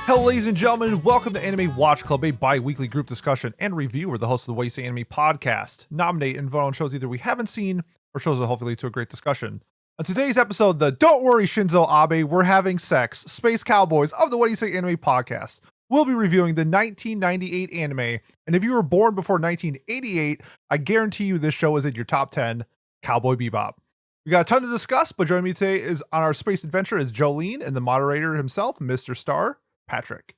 Hello, ladies and gentlemen. Welcome to Anime Watch Club, a bi-weekly group discussion and review where the host of the What You Say Anime podcast nominate and vote on shows either we haven't seen or shows that hopefully lead to a great discussion. On today's episode, the Don't Worry Shinzo Abe, We're Having Sex, Space Cowboys of the What You Say Anime podcast. We'll be reviewing the 1998 anime, and if you were born before 1988, I guarantee you this show is in your top 10, Cowboy Bebop. We got a ton to discuss, but joining me today is on our space adventure is Jolene and the moderator himself, Mr. Star, Patrick.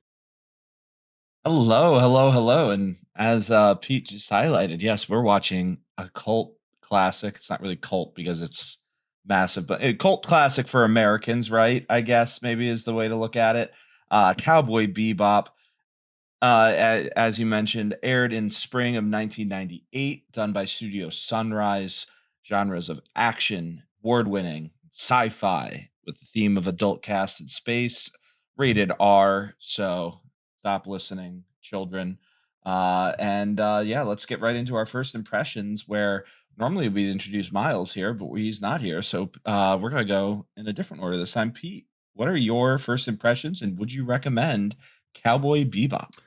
Hello. And as Pete just highlighted, yes, we're watching a cult classic. It's not really cult because it's massive, but a cult classic for Americans, right? I guess maybe is the way to look at it. Cowboy Bebop, as you mentioned, aired in spring of 1998, done by Studio Sunrise. Genres of action, award-winning, sci-fi, with the theme of adult cast in space, rated R, so stop listening, children. Let's get right into our first impressions, where normally we'd introduce Miles here, but he's not here, so we're going to go in a different order this time. Pete, what are your first impressions, and would you recommend Cowboy Bebop?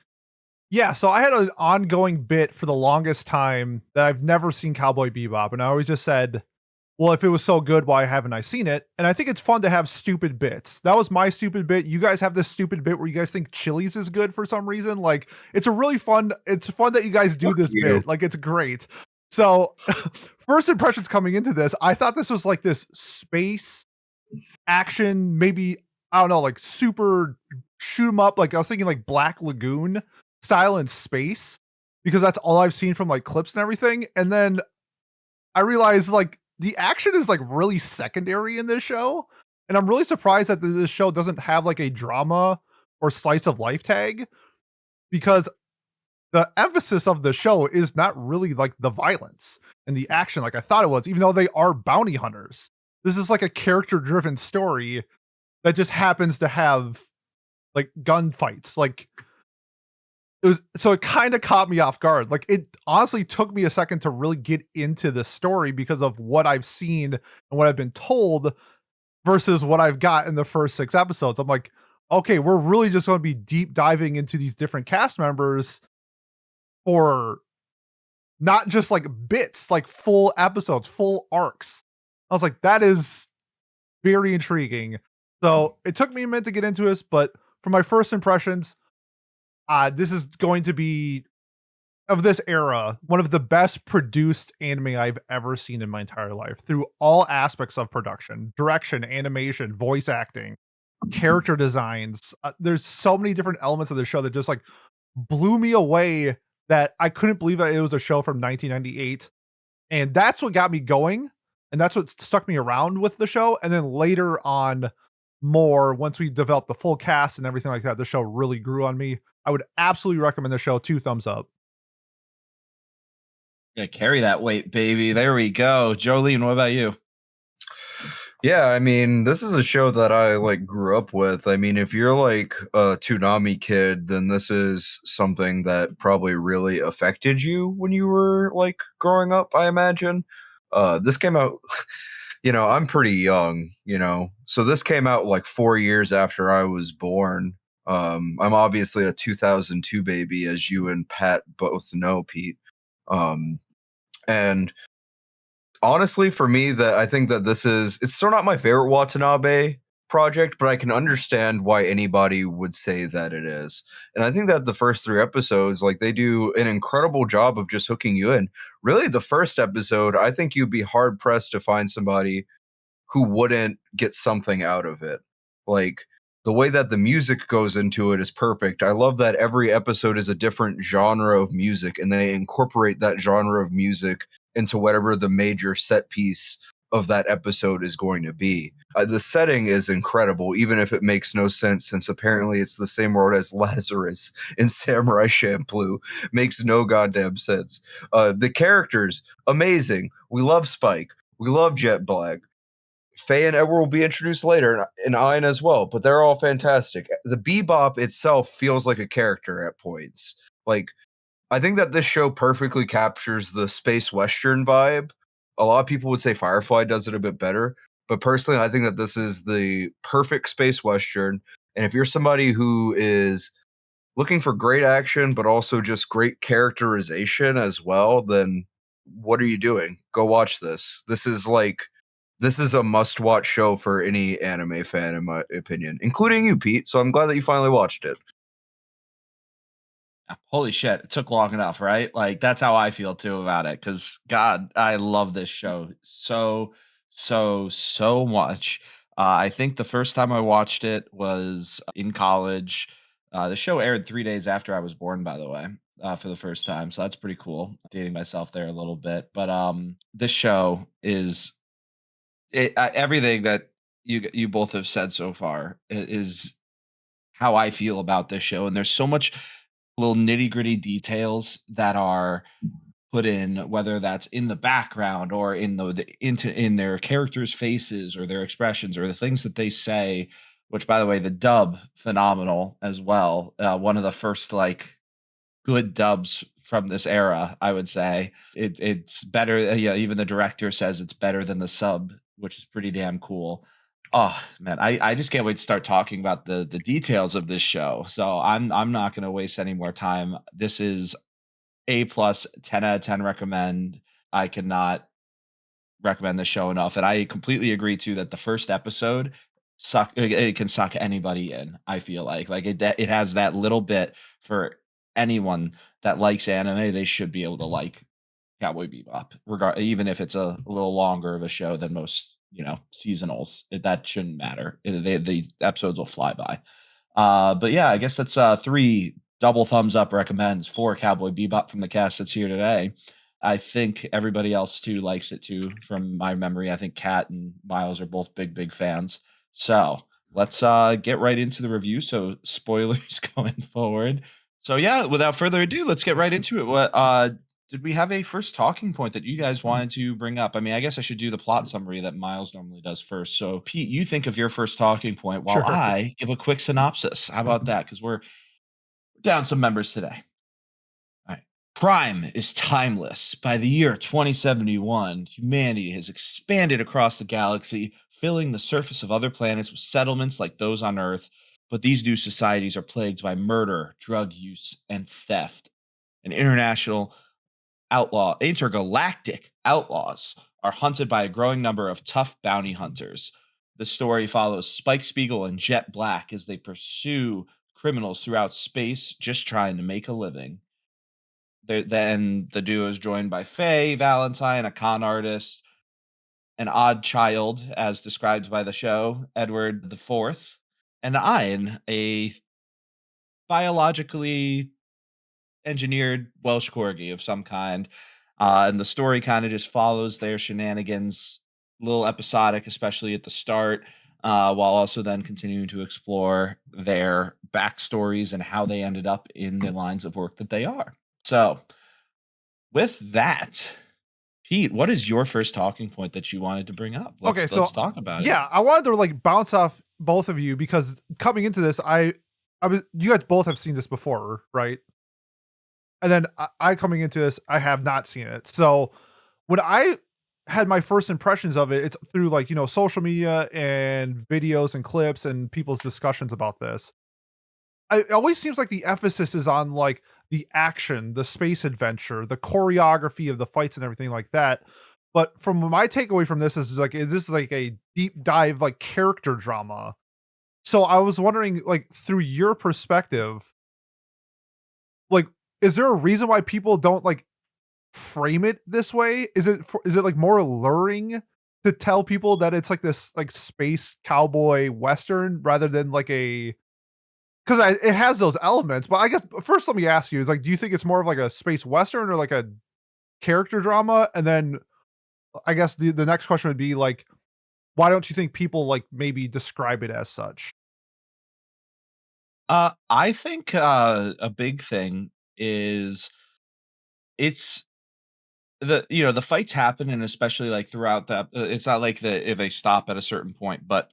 Yeah, so I had an ongoing bit for the longest time that I've never seen Cowboy Bebop, and I always just said, well, if it was so good, why haven't I seen it? And I think it's fun to have stupid bits. That was my stupid bit. You guys have this stupid bit where you guys think Chili's is good for some reason. Like, it's fun that you guys do this bit. Like, it's great. So, first impressions coming into this, I thought this was like this space action, maybe, I don't know, like super shoot 'em up. Like, I was thinking like Black Lagoon style in space, because that's all I've seen from like clips and everything. And then I realized like the action is like really secondary in this show, and I'm really surprised that this show doesn't have like a drama or slice of life tag, because the emphasis of the show is not really like the violence and the action like I thought it was, even though they are bounty hunters. This is like a character driven story that just happens to have like gunfights. Like, it kind of caught me off guard. Like, it honestly took me a second to really get into the story because of what I've seen and what I've been told versus what I've got in the first 6 episodes. I'm like, okay, we're really just going to be deep diving into these different cast members for not just like bits, like full episodes, full arcs. I was like, that is very intriguing. So it took me a minute to get into this, but for my first impressions, this is going to be, of this era, one of the best produced anime I've ever seen in my entire life, through all aspects of production, direction, animation, voice acting, character designs. There's so many different elements of the show that just like blew me away, that I couldn't believe that it was a show from 1998. And that's what got me going. And that's what stuck me around with the show. And then later on, once we developed the full cast and everything like that, the show really grew on me. I would absolutely recommend the show. 2 thumbs up. Yeah, carry that weight, baby. There we go. Jolene, what about you? Yeah, I mean, this is a show that I like grew up with. I mean, if you're like a Toonami kid, then this is something that probably really affected you when you were like growing up, I imagine. This came out, I'm pretty young, so this came out like 4 years after I was born. I'm obviously a 2002 baby, as you and Pat both know, Pete. And honestly, for me, I think that it's still not my favorite Watanabe project, but I can understand why anybody would say that it is. And I think that the first 3 episodes, like, they do an incredible job of just hooking you in. Really, the first episode, I think you'd be hard pressed to find somebody who wouldn't get something out of it. Like, the way that the music goes into it is perfect. I love that every episode is a different genre of music, and they incorporate that genre of music into whatever the major set piece of that episode is going to be. The setting is incredible, even if it makes no sense, since apparently it's the same word as Lazarus in Samurai Champloo. Makes no goddamn sense. The characters, amazing. We love Spike. We love Jet Black. Faye and Edward will be introduced later, and Ian as well, but they're all fantastic. The Bebop itself feels like a character at points. Like, I think that this show perfectly captures the space western vibe. A lot of people would say Firefly does it a bit better, but personally, I think that this is the perfect space western. And if you're somebody who is looking for great action, but also just great characterization as well, then what are you doing? Go watch this. This is a must-watch show for any anime fan, in my opinion, including you, Pete. So I'm glad that you finally watched it. Holy shit, it took long enough, right? Like that's how I feel too about it. Cause God, I love this show so much. I think the first time I watched it was in college. The show aired 3 days after I was born, by the way, for the first time. So that's pretty cool. Dating myself there a little bit, but this show is everything that you both have said so far is how I feel about this show. And there's so much little nitty gritty details that are put in, whether that's in the background or in in their characters' faces or their expressions or the things that they say. Which, by the way, the dub phenomenal as well. One of the first like good dubs from this era, I would say. It's better. Yeah, even the director says it's better than the sub, which is pretty damn cool. Oh man, I just can't wait to start talking about the details of this show. So I'm not going to waste any more time. This is A plus, 10 out of 10 recommend. I cannot recommend the show enough, and I completely agree too that the first episode it can suck anybody in. I feel like it has that little bit for anyone that likes anime. They should be able to like Cowboy Bebop, even if it's a little longer of a show than most, seasonals. That shouldn't matter. The episodes will fly by. But yeah, I guess that's three double thumbs up recommends for Cowboy Bebop from the cast that's here today. I think everybody else too likes it too. From my memory, I think Kat and Miles are both big fans. So let's get right into the review. So spoilers going forward. So yeah, without further ado, let's get right into it. What did we have a first talking point that you guys wanted to bring up? I mean, I guess I should do the plot summary that Miles normally does first. So Pete, you think of your first talking point while Sure. I give a quick synopsis. How about that? Because we're down some members today. All right. Crime is timeless. By the year 2071, humanity has expanded across the galaxy, filling the surface of other planets with settlements like those on Earth. But these new societies are plagued by murder, drug use, and theft. An intergalactic outlaws are hunted by a growing number of tough bounty hunters. The story follows Spike Spiegel and Jet Black as they pursue criminals throughout space just trying to make a living. Then the duo is joined by Faye Valentine, a con artist, an odd child, as described by the show, Edward the Fourth, and Ian, a biologically engineered Welsh corgi of some kind. And the story kind of just follows their shenanigans, a little episodic, especially at the start, while also then continuing to explore their backstories and how they ended up in the lines of work that they are. So, with that, Pete, what is your first talking point that you wanted to bring up? Let's talk about it. Yeah, I wanted to like bounce off both of you because coming into this, I was you guys both have seen this before, right? And then I coming into this, I have not seen it. So when I had my first impressions of it, it's through like, social media and videos and clips and people's discussions about this. It always seems like the emphasis is on like the action, the space adventure, the choreography of the fights and everything like that. But from my takeaway from this is like this is like a deep dive like character drama. So I was wondering, like, through your perspective, like, is there a reason why people don't like frame it this way? Is it like more alluring to tell people that it's like this like space cowboy western rather than like a because it has those elements, but I guess first let me ask you is like, do you think it's more of like a space western or like a character drama? And then I guess the next question would be like, why don't you think people like maybe describe it as such? I think a big thing is it's the fights happen, and especially like throughout that. It's not like if they stop at a certain point, but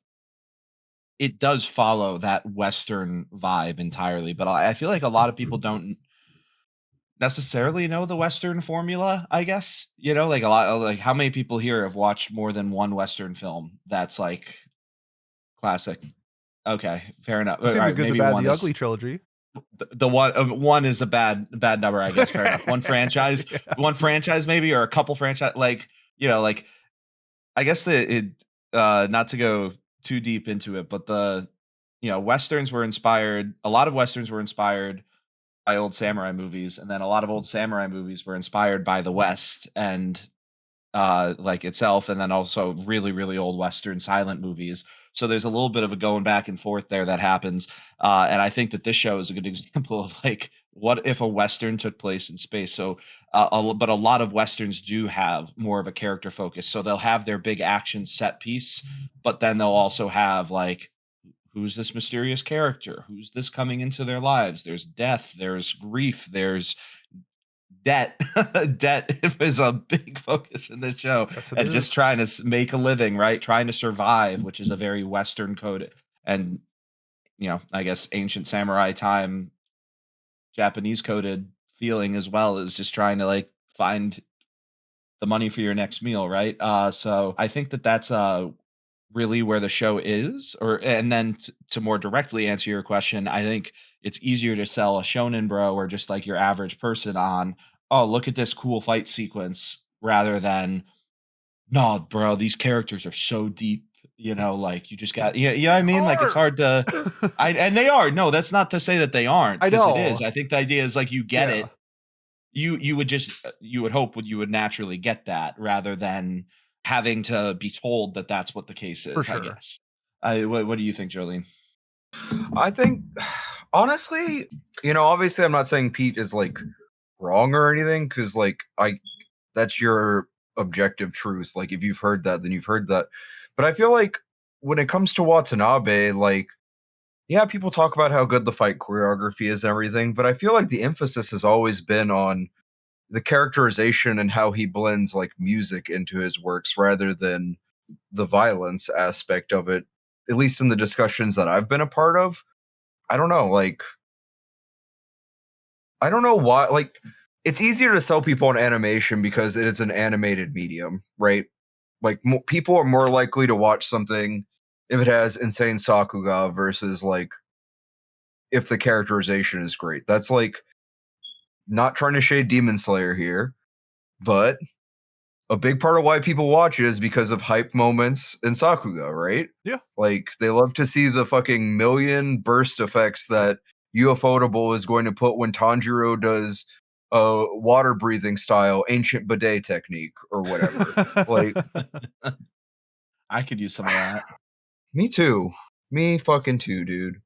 it does follow that Western vibe entirely. But I feel like a lot of people don't necessarily know the Western formula. I guess like a lot. Like how many people here have watched more than one Western film that's like classic? Okay, fair enough. I've All seen the right, Good, the maybe Bad, one the is Ugly trilogy. the one is a bad number, I guess. Fair enough. One franchise, Yeah. one franchise maybe, or a couple franchise, like, like I guess not to go too deep into it, but westerns were inspired. A lot of westerns were inspired by old samurai movies, and then a lot of old samurai movies were inspired by the West and like itself, and then also really really old western silent movies. So there's a little bit of a going back and forth there that happens, and I think that this show is a good example of like, what if a western took place in space. So but a lot of westerns do have more of a character focus, so they'll have their big action set piece, but then they'll also have like, who's this mysterious character, who's this coming into their lives, there's death, there's grief, there's debt. Debt is a big focus in this show, Yes, it and is. just trying to make a living, right? Trying to survive, which is a very Western code, and I guess ancient samurai time, Japanese coded feeling as well, is just trying to like find the money for your next meal, right? So I think that that's really where the show is. Or and then to more directly answer your question, I think it's easier to sell a shonen bro or just like your average person on, oh, look at this cool fight sequence, rather than, no, bro, these characters are so deep, like you just got, yeah, I mean, like it's hard to, and they are. No, that's not to say that they aren't, I because it know. is. I think the idea is like, you get Yeah. it. You would just, you would hope you would naturally get that, rather than having to be told that that's what the case For is, I sure. guess. What do you think, Jolene? I think, honestly, obviously, I'm not saying Pete is like wrong or anything, because like that's your objective truth. Like if you've heard that, then you've heard that. But I feel like when it comes to Watanabe, like, yeah, people talk about how good the fight choreography is and everything, but I feel like the emphasis has always been on the characterization and how he blends like music into his works rather than the violence aspect of it, at least in the discussions that I've been a part of. I don't know, like, I don't know why, like, it's easier to sell people on animation because it is an animated medium, right? Like, people are more likely to watch something if it has insane Sakuga versus like if the characterization is great. That's like, not trying to shade Demon Slayer here, but a big part of why people watch it is because of hype moments in Sakuga, right? Yeah. Like they love to see the fucking million burst effects that Ufotable is going to put when Tanjiro does water breathing style ancient bidet technique or whatever. Like, I could use some of that. me too. Me fucking too, dude.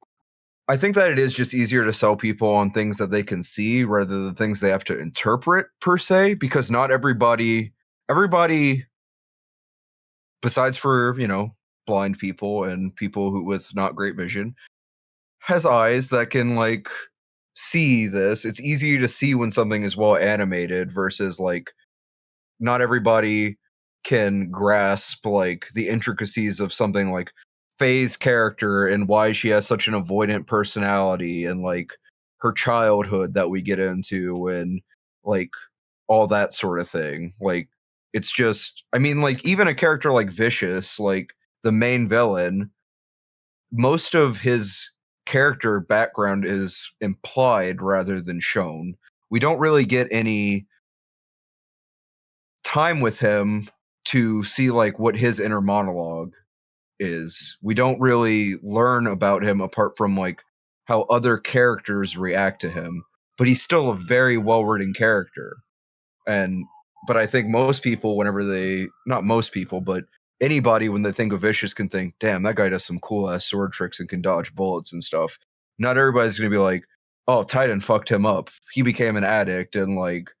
I think that it is just easier to sell people on things that they can see rather than things they have to interpret per se, because not everybody besides for, blind people and people who with not great vision, has eyes that can like see this. It's easier to see when something is well animated versus like not everybody can grasp like the intricacies of something like Faye's character and why she has such an avoidant personality and like her childhood that we get into and like all that sort of thing. Like it's just, I mean, like even a character like Vicious, like the main villain, most of his character background is implied rather than shown. We don't really get any time with him to see like what his inner monologue is. We don't really learn about him apart from like how other characters react to him, but he's still a very well-written character. And but I think most people, whenever they, not most people, but anybody when they think of Vicious can think, damn, that guy does some cool ass sword tricks and can dodge bullets and stuff. Not everybody's gonna be like, oh, Titan fucked him up. He became an addict and like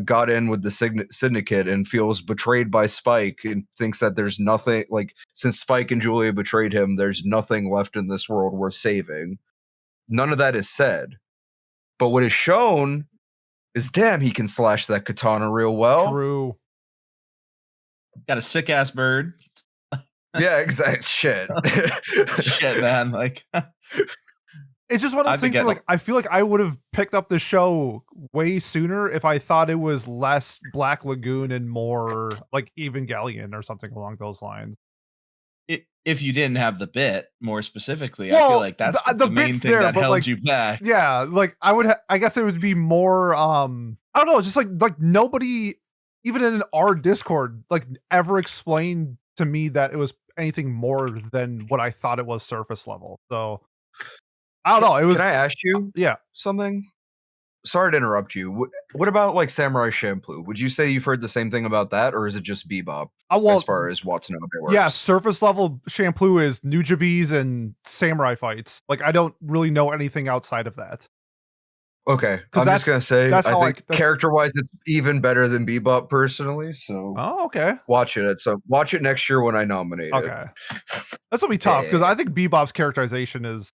got in with the syndicate and feels betrayed by Spike and thinks that there's nothing, like, since Spike and Julia betrayed him, there's nothing left in this world worth saving. None of that is said. But what is shown is, damn, he can slash that katana real well. True. Got a sick ass bird. Yeah, exact shit. Shit, man. Like, It's just one of I those think things where, like, I feel like I would have picked up the show way sooner if I thought it was less Black Lagoon and more like Evangelion or something along those lines. if you didn't have the bit, more specifically, I feel like that's the the main bit's thing there, that but held like, you back. yeah, like I guess it would be more. I don't know, just like nobody, even in our Discord, like ever explained to me that it was anything more than what I thought it was surface level. So I don't know. It was. Can I ask you Yeah. something? Sorry to interrupt you. What about like Samurai Champloo? Would you say you've heard the same thing about that, or is it just Bebop Well, as far as Watanabe works? yeah, surface level Shampoo is nujabes and samurai fights. Like I don't really know anything outside of that. Okay, 'Cause I'm just gonna say I that's how think character-wise, it's even better than Bebop personally. So Oh, okay. watch it. Watch it next year when I nominate it. Okay. That's gonna be tough because I think Bebop's characterization is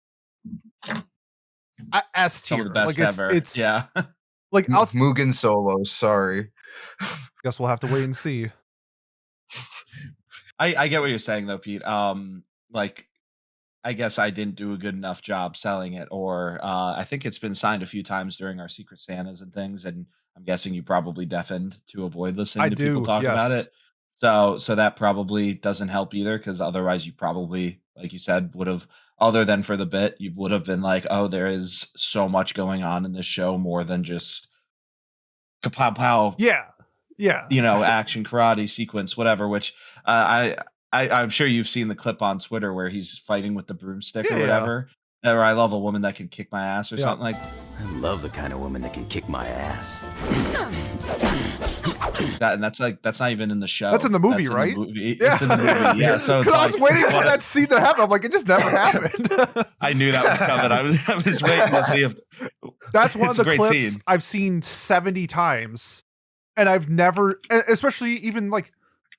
S Some tier. of the best Like ever. it's Yeah. like Mugen Solo. Sorry. Guess we'll have to wait and see. I get what you're saying though, Pete. Like I guess I didn't do a good enough job selling it, or I think it's been signed a few times during our Secret Santas and things, and I'm guessing you probably deafened to avoid listening I to people do, talk about yes. it. So that probably doesn't help either, because otherwise you probably, like you said, would have, other than for the bit, you would have been like, oh, there is so much going on in this show more than just kapow pow, Yeah. Yeah. you know, action karate sequence, whatever. Which I'm sure you've seen the clip on Twitter where he's fighting with the broomstick or Yeah. whatever. Or I love a woman that can kick my ass or Yeah. something like I love the kind of woman that can kick my ass. that. And that's not even in the show. That's in the movie, That's in right? the movie. It's in the movie. Yeah. So it's 'Cause I was like, waiting for that scene to happen. I'm like, it just never happened. I knew that was coming. I was waiting to see if That's one it's of a the great clips scene. I've seen 70 times. And I've never, especially even like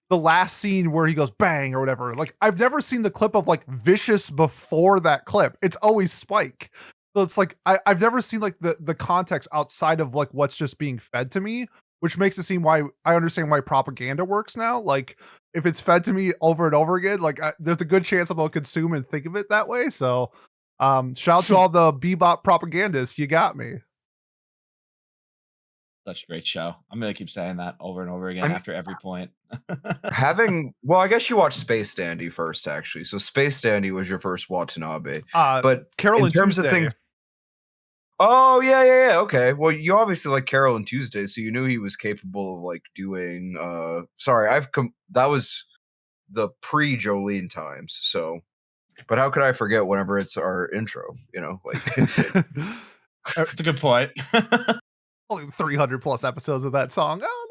the last scene where he goes bang or whatever. Like I've never seen the clip of like Vicious before that clip. It's always Spike. So it's like I've never seen like the context outside of like what's just being fed to me, which makes it seem why I understand why propaganda works now. Like if it's fed to me over and over again, like there's a good chance I'm gonna consume and think of it that way. So shout out to all the Bebop propagandists. You got me. Such a great show. I'm gonna keep saying that over and over again after every point. Well, I guess you watched Space Dandy first, actually. So Space Dandy was your first Watanabe. But Carol in and terms Tuesday. of things. Oh yeah. Okay. Well, you obviously like Carol and Tuesday, so you knew he was capable of like doing. Sorry, that was the pre-Jolene times. So, but how could I forget whenever it's our intro? You know, like. It's a good point. Only 300 plus episodes of that song. Oh no.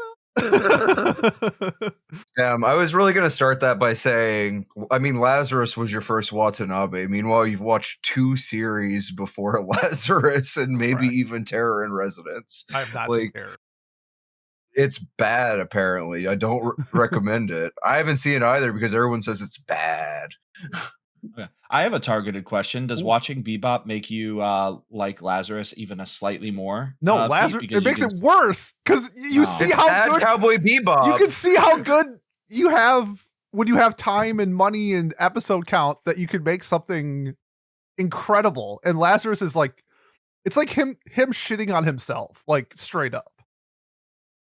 Damn, I was really gonna start that by saying, I mean, Lazarus was your first Watanabe. Meanwhile, you've watched 2 series before Lazarus, and maybe even Terror in Residence. I have not like, seen Terror. It's bad, apparently. I don't recommend it. I haven't seen it either because everyone says it's bad. Okay. I have a targeted question. Does watching Bebop make you like Lazarus even a slightly more? No, Pete? Lazarus. Because It makes it worse because you see how Add good Cowboy Bebop. you can see how good you have when you have time and money and episode count that you could make something incredible. And Lazarus is like, it's like him shitting on himself, like straight up.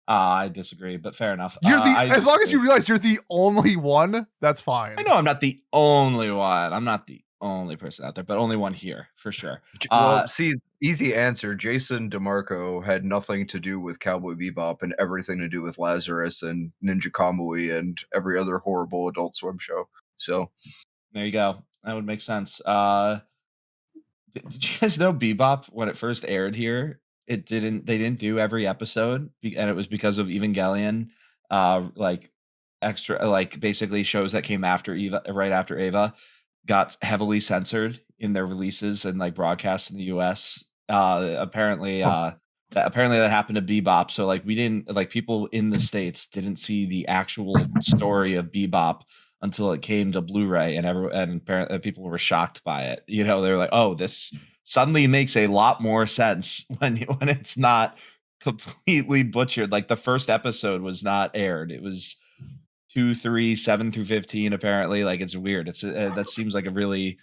I disagree, but fair enough. You're as long as you realize you're the only one, that's fine. I know I'm not the only one. I'm not the only person out there, but only one here for sure. Well, see, easy answer. Jason DeMarco had nothing to do with Cowboy Bebop and everything to do with Lazarus and Ninja Kamui and every other horrible Adult Swim show. So there you go. That would make sense. Did you guys know Bebop when it first aired here? They didn't do every episode, and it was because of Evangelion, like extra, like basically shows that came after Eva, right after Eva, got heavily censored in their releases and like broadcasts in the US. Apparently that happened to Bebop. So like we didn't, like people in the States didn't see the actual story of Bebop until it came to Blu-ray, and apparently people were shocked by it. You know, they were like, "Oh, this suddenly makes a lot more sense when it's not completely butchered." Like the first episode was not aired; it was 2, 3, 7 through 15. Apparently, like it's weird. That seems like a really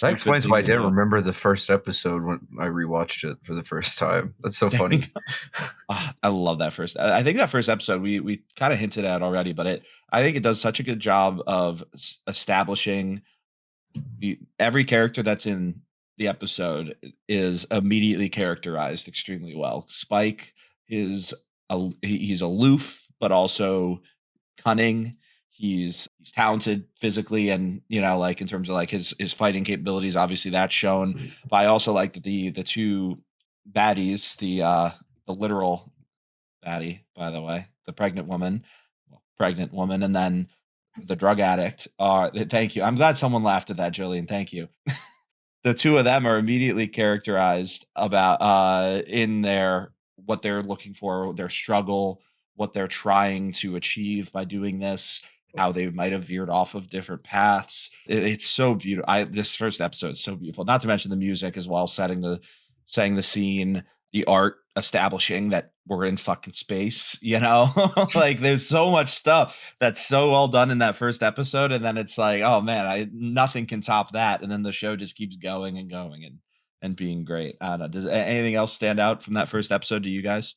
That explains thing why I to didn't do. remember the first episode when I rewatched it for the first time. That's so There funny. you go. I love that first. I think that first episode we kind of hinted at already, but I think it does such a good job of establishing every character that's in the episode is immediately characterized extremely well. Spike is he's aloof, but also cunning. He's talented physically, and like in terms of like his fighting capabilities. Obviously, that's shown. But I also like that the two baddies, the literal baddie, by the way, the pregnant woman, and then the drug addict are. Thank you. I'm glad someone laughed at that, Jillian. Thank you. The two of them are immediately characterized about in their what they're looking for, their struggle, what they're trying to achieve by doing this, how they might have veered off of different paths. It's so beautiful. This first episode is so beautiful. Not to mention the music as well, setting the scene, the art establishing that we're in fucking space, like there's so much stuff that's so well done in that first episode, and then it's like, oh man, nothing can top that, and then the show just keeps going and going and being great. I don't know, does anything else stand out from that first episode to you guys?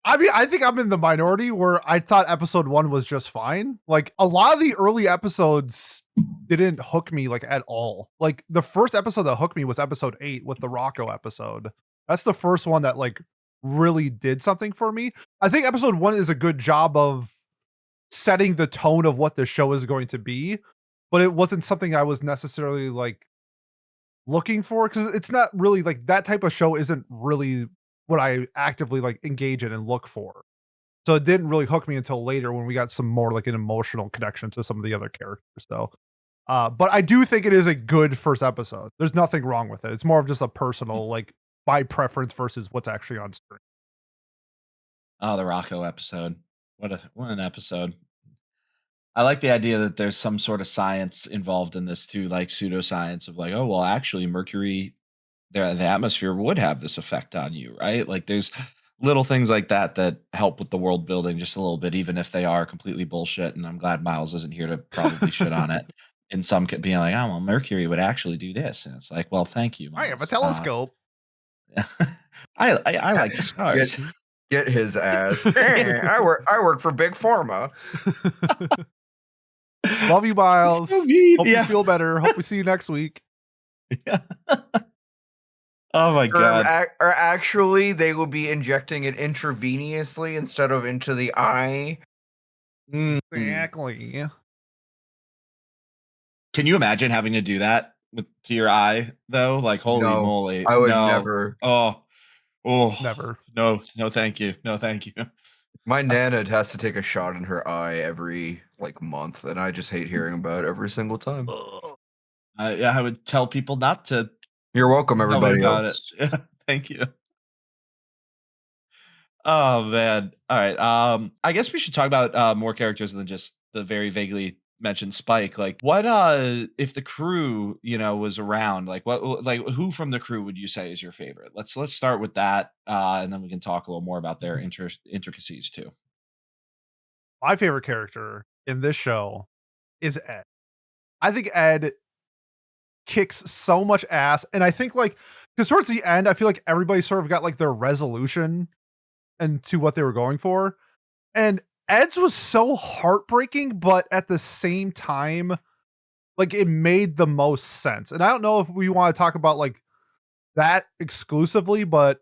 I mean, I think I'm in the minority where I thought episode 1 was just fine. Like a lot of the early episodes didn't hook me like at all. Like the first episode that hooked me was episode 8 with the Rocco episode. That's the first one that like really did something for me. I think episode 1 is a good job of setting the tone of what the show is going to be, but it wasn't something I was necessarily like looking for, because it's not really like that type of show isn't really what I actively like engage in and look for. So it didn't really hook me until later when we got some more like an emotional connection to some of the other characters. So, but I do think it is a good first episode. There's nothing wrong with it. It's more of just a personal like by preference versus what's actually on screen. Oh, the Rocco episode. What an episode. I like the idea that there's some sort of science involved in this too, like pseudoscience of like, oh well, actually Mercury, the atmosphere would have this effect on you, right? Like there's little things like that that help with the world building just a little bit, even if they are completely bullshit. And I'm glad Miles isn't here to probably shit on it. In some being like, oh well, Mercury would actually do this, and it's like, well, thank you, I have a Miles. telescope. I like the stars. Get his ass. I work for Big Pharma. Love you, Miles. So mean. Hope you feel better. Hope we see you next week. Yeah. Oh my god. Or actually, they will be injecting it intravenously instead of into the eye. Exactly. Can you imagine having to do that to your eye though? Like, holy moly. I would never. Oh, Never. No, thank you. No, thank you. My nana has to take a shot in her eye every like month, and I just hate hearing about it every single time. I would tell people not to. You're welcome, everybody else. It. Thank you. Oh man. All right. I guess we should talk about more characters than just the very vaguely mentioned Spike. Like, what if the crew, was around, like who from the crew would you say is your favorite? Let's start with that, and then we can talk a little more about their intricacies too. My favorite character in this show is Ed. I think Ed kicks so much ass, and I think like because towards the end, I feel like everybody sort of got like their resolution and to what they were going for, and Ed's was so heartbreaking, but at the same time, like it made the most sense. And I don't know if we want to talk about like that exclusively, but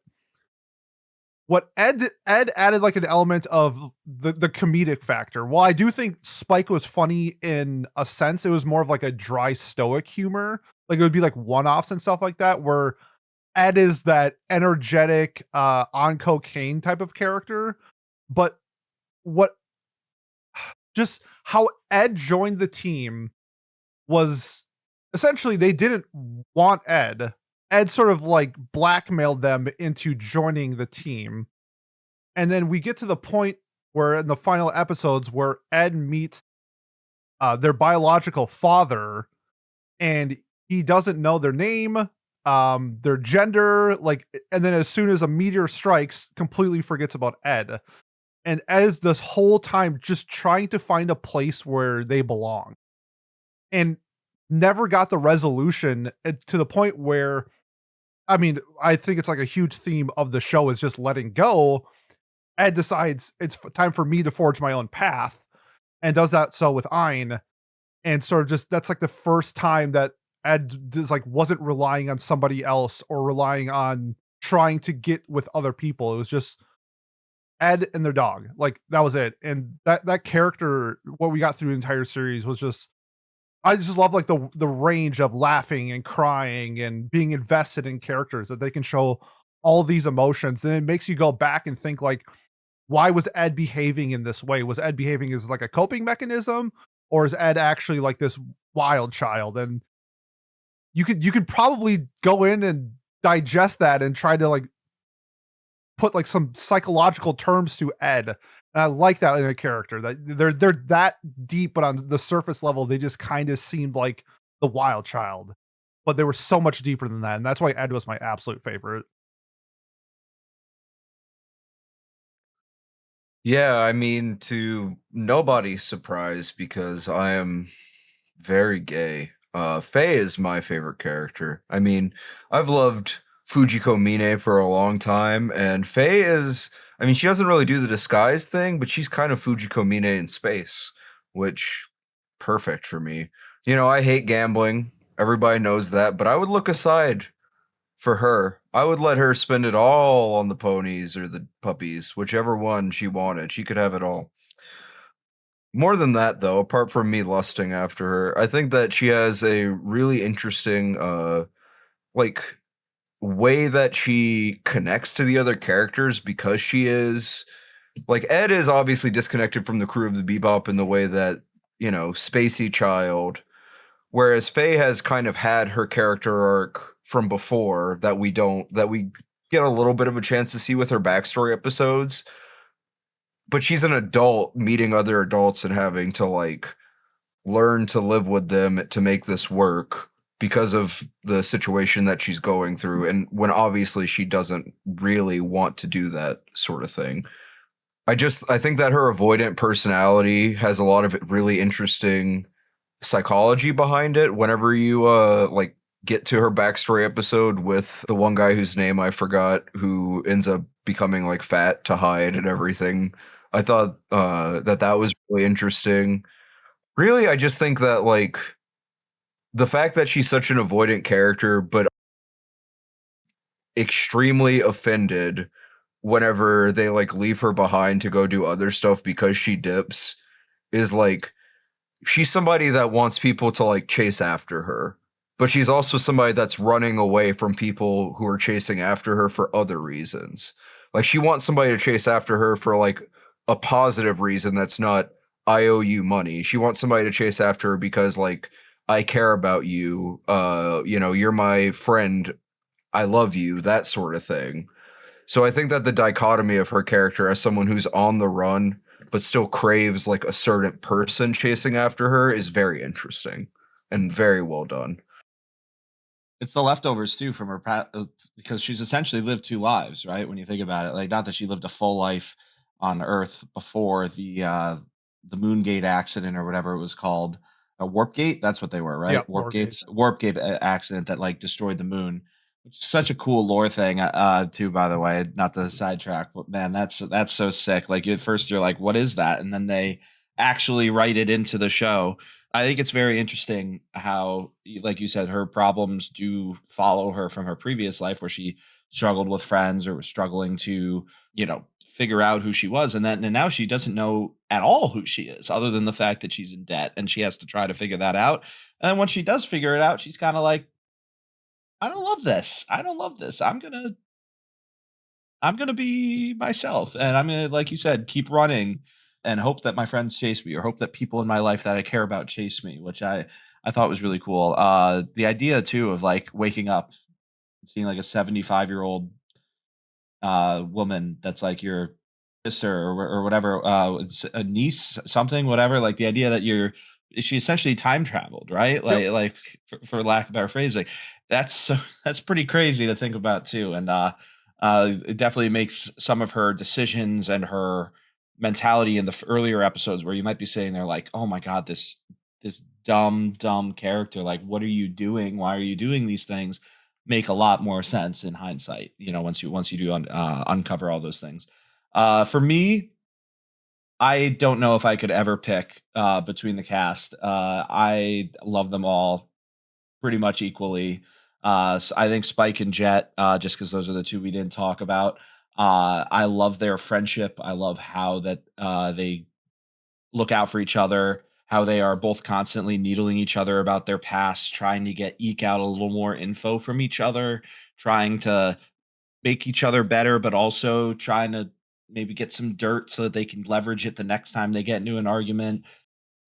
what Ed added like an element of the comedic factor. While I do think Spike was funny in a sense, it was more of like a dry stoic humor. Like it would be like one-offs and stuff like that, where Ed is that energetic on cocaine type of character. But what just how Ed joined the team was essentially they didn't want Ed. Ed sort of like blackmailed them into joining the team. And then we get to the point where in the final episodes where Ed meets their biological father, and he doesn't know their name, their gender, like, and then as soon as a meteor strikes, completely forgets about Ed. And Ed is this whole time just trying to find a place where they belong. and never got the resolution to the point where, I mean, I think it's like a huge theme of the show is just letting go. Ed decides it's time for me to forge my own path and does that so with Ein. And sort of just that's like the first time that Ed just like wasn't relying on somebody else or relying on trying to get with other people. It was just Ed and their dog. Like that was it. And that character, what we got through the entire series was just I just love like the range of laughing and crying and being invested in characters that they can show all these emotions. And it makes you go back and think like, why was Ed behaving in this way? Was Ed behaving as like a coping mechanism, or is Ed actually like this wild child? And you could probably go in and digest that and try to like put like some psychological terms to Ed. And I like that in a character that they're that deep, but on the surface level, they just kind of seemed like the wild child. But they were so much deeper than that. And that's why Ed was my absolute favorite. Yeah, I mean, to nobody's surprise, because I am very gay. Faye is my favorite character. I mean, I've loved Fujiko Mine for a long time, and Faye is, I mean, she doesn't really do the disguise thing, but she's kind of Fujiko Mine in space, which perfect for me. You know, I hate gambling. Everybody knows that, but I would look aside for her. I would let her spend it all on the ponies or the puppies, whichever one she wanted. She could have it all. More than that, though, apart from me lusting after her, I think that she has a really interesting, like, way that she connects to the other characters because she is like Ed is obviously disconnected from the crew of the Bebop in the way that, you know, Spacey Child, whereas Faye has kind of had her character arc from before that we get a little bit of a chance to see with her backstory episodes. But she's an adult meeting other adults and having to like learn to live with them to make this work because of the situation that she's going through, and when obviously she doesn't really want to do that sort of thing. I think that her avoidant personality has a lot of really interesting psychology behind it. Whenever you like get to her backstory episode with the one guy whose name I forgot, who ends up becoming like fat to hide and everything, I thought that was really interesting. Really, I just think that like the fact that she's such an avoidant character, but extremely offended whenever they like leave her behind to go do other stuff because she dips, is like she's somebody that wants people to like chase after her, but she's also somebody that's running away from people who are chasing after her for other reasons. Like she wants somebody to chase after her for like a positive reason that's not I owe you money. She wants somebody to chase after her because like I care about you, you know, you're my friend, I love you, that sort of thing. So I think that the dichotomy of her character as someone who's on the run but still craves like a certain person chasing after her is very interesting and very well done. It's the leftovers too from her past, because she's essentially lived two lives, right? When you think about it, like not that she lived a full life on Earth before the Moongate accident or whatever it was called, a Warp Gate. That's what they were, Yeah, right? Wargate. Warp Gate accident that like destroyed the moon, which is such a cool lore thing, too. By the way, not to sidetrack, but man, that's so sick. Like at first you're like, what is that? And then they actually write it into the show. I think it's very interesting how, like you said, her problems do follow her from her previous life where she struggled with friends or was struggling to, figure out who she was. And now she doesn't know at all who she is, other than the fact that she's in debt and she has to try to figure that out. And then when she does figure it out, she's kind of like, I don't love this. I don't love this. I'm gonna be myself, and I'm gonna, like you said, keep running and hope that my friends chase me, or hope that people in my life that I care about chase me, which I thought was really cool. The idea too of like waking up, seeing like a 75-year-old woman that's like your sister or whatever, it's a niece, something, whatever. Like the idea that she essentially time traveled, right? Yep. Like for lack of better phrasing, that's pretty crazy to think about too. And it definitely makes some of her decisions and her mentality in the earlier episodes where you might be sitting there like, oh my god, this this dumb character. Like, what are you doing? Why are you doing these things? Make a lot more sense in hindsight. Once you do uncover all those things. For me, I don't know if I could ever pick between the cast. I love them all pretty much equally. So I think Spike and Jet, just because those are the two we didn't talk about. I love their friendship. I love how that they look out for each other, how they are both constantly needling each other about their past, trying to eke out a little more info from each other, trying to make each other better, but also trying to maybe get some dirt so that they can leverage it the next time they get into an argument.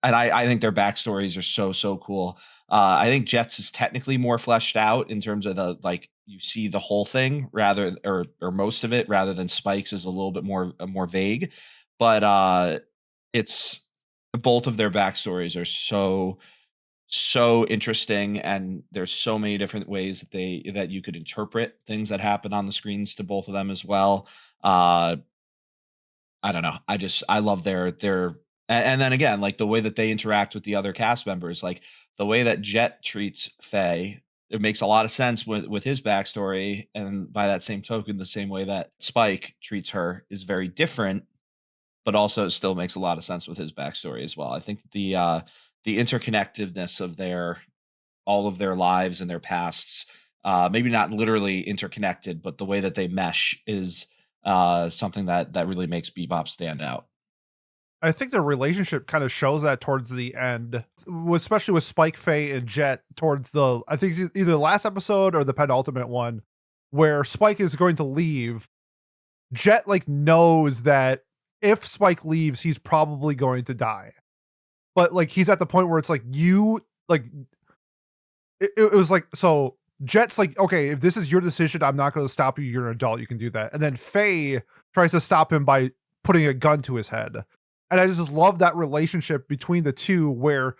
And I think their backstories are so cool. I think Jets is technically more fleshed out in terms of the like you see the whole thing rather or most of it rather than Spike's is a little bit more vague. But it's both of their backstories are so interesting, and there's so many different ways that you could interpret things that happen on the screens to both of them as well. Uh I don't know. I love and then again, like the way that they interact with the other cast members, like the way that Jet treats Faye, it makes a lot of sense with his backstory, and by that same token, the same way that Spike treats her is very different, but also it still makes a lot of sense with his backstory as well. I think the interconnectedness of their all of their lives and their pasts, maybe not literally interconnected, but the way that they mesh is something that really makes Bebop stand out. I think the relationship kind of shows that towards the end, especially with Spike, Faye, and Jet towards I think it's either the last episode or the penultimate one, where Spike is going to leave. Jet like knows that if Spike leaves, he's probably going to die. But like he's at the point where it's like you like it was like so Jet's like, okay, if this is your decision, I'm not going to stop you. You're an adult. You can do that. And then Faye tries to stop him by putting a gun to his head. And I just love that relationship between the two where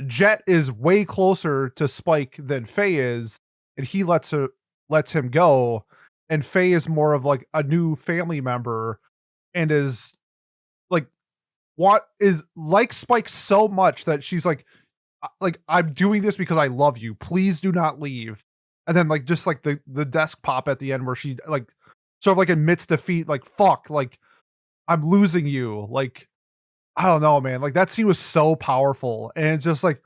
Jet is way closer to Spike than Faye is, and he lets him go. And Faye is more of like a new family member and is like what is like Spike so much that she's like I'm doing this because I love you. Please do not leave. And then like just like the desk pop at the end where she like sort of like admits defeat, like fuck, like I'm losing you. Like I don't know, man. Like that scene was so powerful. And it's just like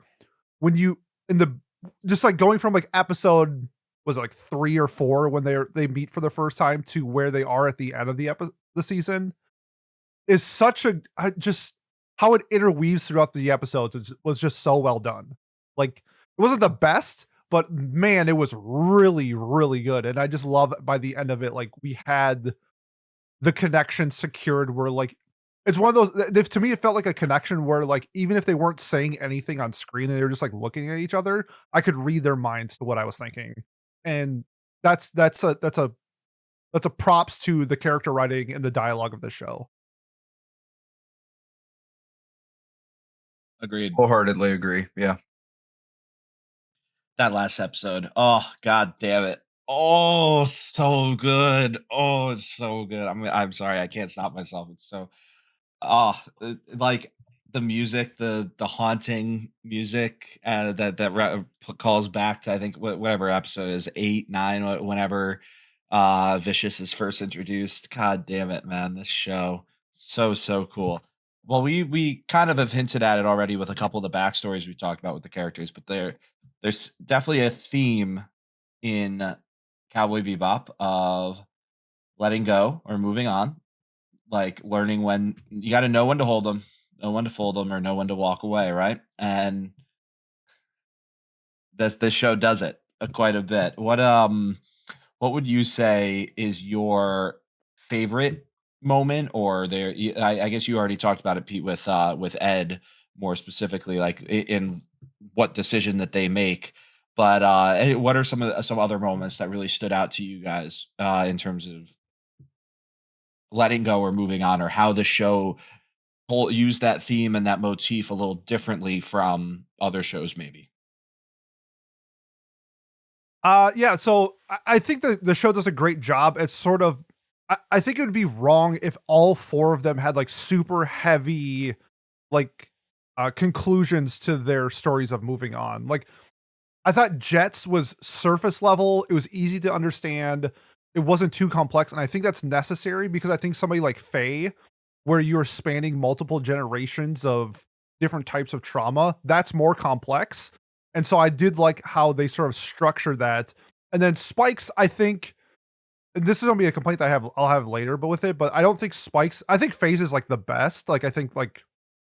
when you in the just like going from like episode was it like 3 or 4 when they meet for the first time to where they are at the end of the season is such a just how it interweaves throughout the episodes was just so well done. Like it wasn't the best, but man, it was really, really good. And I just love by the end of it, like we had the connection secured where like it's one of those to me it felt like a connection where like even if they weren't saying anything on screen and they were just like looking at each other, I could read their minds to what I was thinking. And that's a props to the character writing and the dialogue of the show. Agreed. Wholeheartedly agree. Yeah. That last episode. Oh, god damn it. Oh, so good. Oh, it's so good. I'm sorry, I can't stop myself. It's so like the music, the haunting music that calls back to I think whatever episode is 8, 9, whenever Vicious is first introduced. God damn it, man! This show so cool. Well, we kind of have hinted at it already with a couple of the backstories we talked about with the characters, but there's definitely a theme in Cowboy Bebop of letting go or moving on, like learning when you got to know when to hold them, know when to fold them, or know when to walk away, right? And this show does it quite a bit. What would you say is your favorite moment, or I guess you already talked about it, Pete, with Ed more specifically, like in what decision that they make. But what are some other moments that really stood out to you guys in terms of letting go or moving on, or how the show use that theme and that motif a little differently from other shows, maybe? Yeah, so I think the show does a great job. It's sort of I think it would be wrong if all 4 of them had like super heavy like conclusions to their stories of moving on. Like, I thought Jet's was surface level. It was easy to understand. It wasn't too complex, and I think that's necessary because I think somebody like Faye, where you're spanning multiple generations of different types of trauma, that's more complex. And so I did like how they sort of structured that. And then Spike's, I think, and this is gonna be a complaint that I'll have later, but with it, but I don't think Spike's. I think Phase is like the best. Like I think like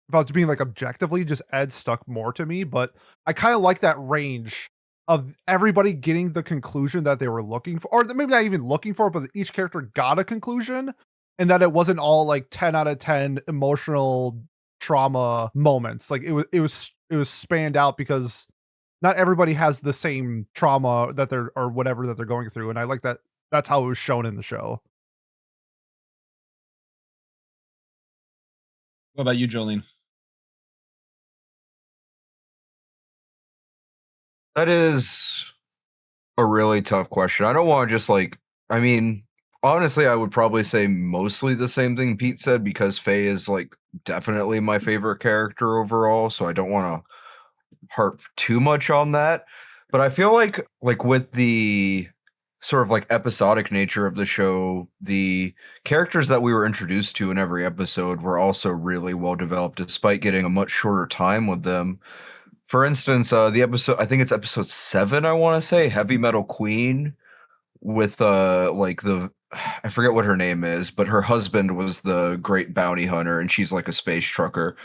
if I was being like objectively, just Ed stuck more to me. But I kind of like that range of everybody getting the conclusion that they were looking for, or maybe not even looking for, but each character got a conclusion, and that it wasn't all like 10 out of 10 emotional trauma moments. Like it was spanned out because not everybody has the same trauma that they're or whatever that they're going through, and I like that. That's how it was shown in the show. What about you, Jolene? That is a really tough question. I don't want to just like, I mean, honestly, I would probably say mostly the same thing Pete said because Faye is like definitely my favorite character overall. So I don't want to harp too much on that. But I feel like with the sort of like episodic nature of the show, the characters that we were introduced to in every episode were also really well developed despite getting a much shorter time with them. For instance, the episode, I think it's episode 7, I want to say, Heavy Metal Queen, with like I forget what her name is, but her husband was the great bounty hunter and she's like a space trucker.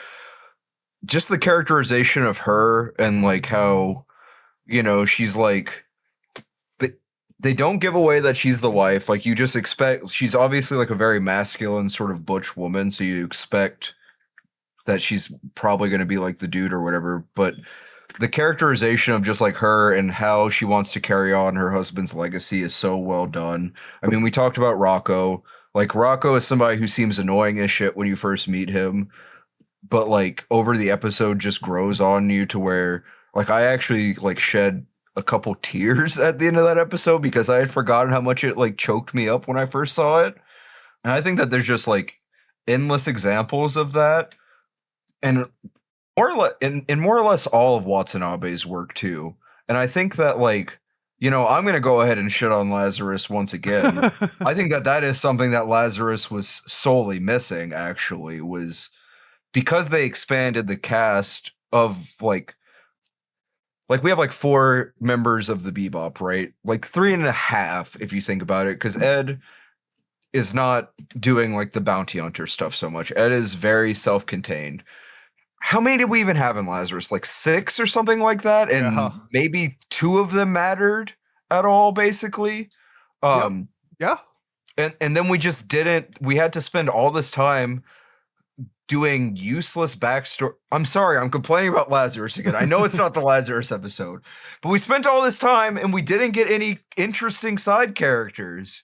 Just the characterization of her and like how, she's like, they don't give away that she's the wife. Like you just expect, she's obviously like a very masculine sort of butch woman. So you expect that she's probably going to be like the dude or whatever. But the characterization of just like her and how she wants to carry on her husband's legacy is so well done. I mean, we talked about Rocco. Like Rocco is somebody who seems annoying as shit when you first meet him, but like over the episode just grows on you to where like I actually like shed a couple tears at the end of that episode because I had forgotten how much it like choked me up when I first saw it. And I think that there's just like endless examples of that. And more or less, in more or less all of Watanabe's work too. And I think that like, I'm going to go ahead and shit on Lazarus once again. I think that is something that Lazarus was solely missing actually, was because they expanded the cast of like we have like 4 members of the Bebop, right? Like 3.5 if you think about it, because Ed is not doing like the bounty hunter stuff so much. Ed is very self-contained. How many did we even have in Lazarus? Like 6 or something like that, and maybe 2 of them mattered at all, basically. Yeah. And then we just didn't. We had to spend all this time doing useless backstory. I'm sorry, I'm complaining about Lazarus again. I know it's not the Lazarus episode, but we spent all this time and we didn't get any interesting side characters.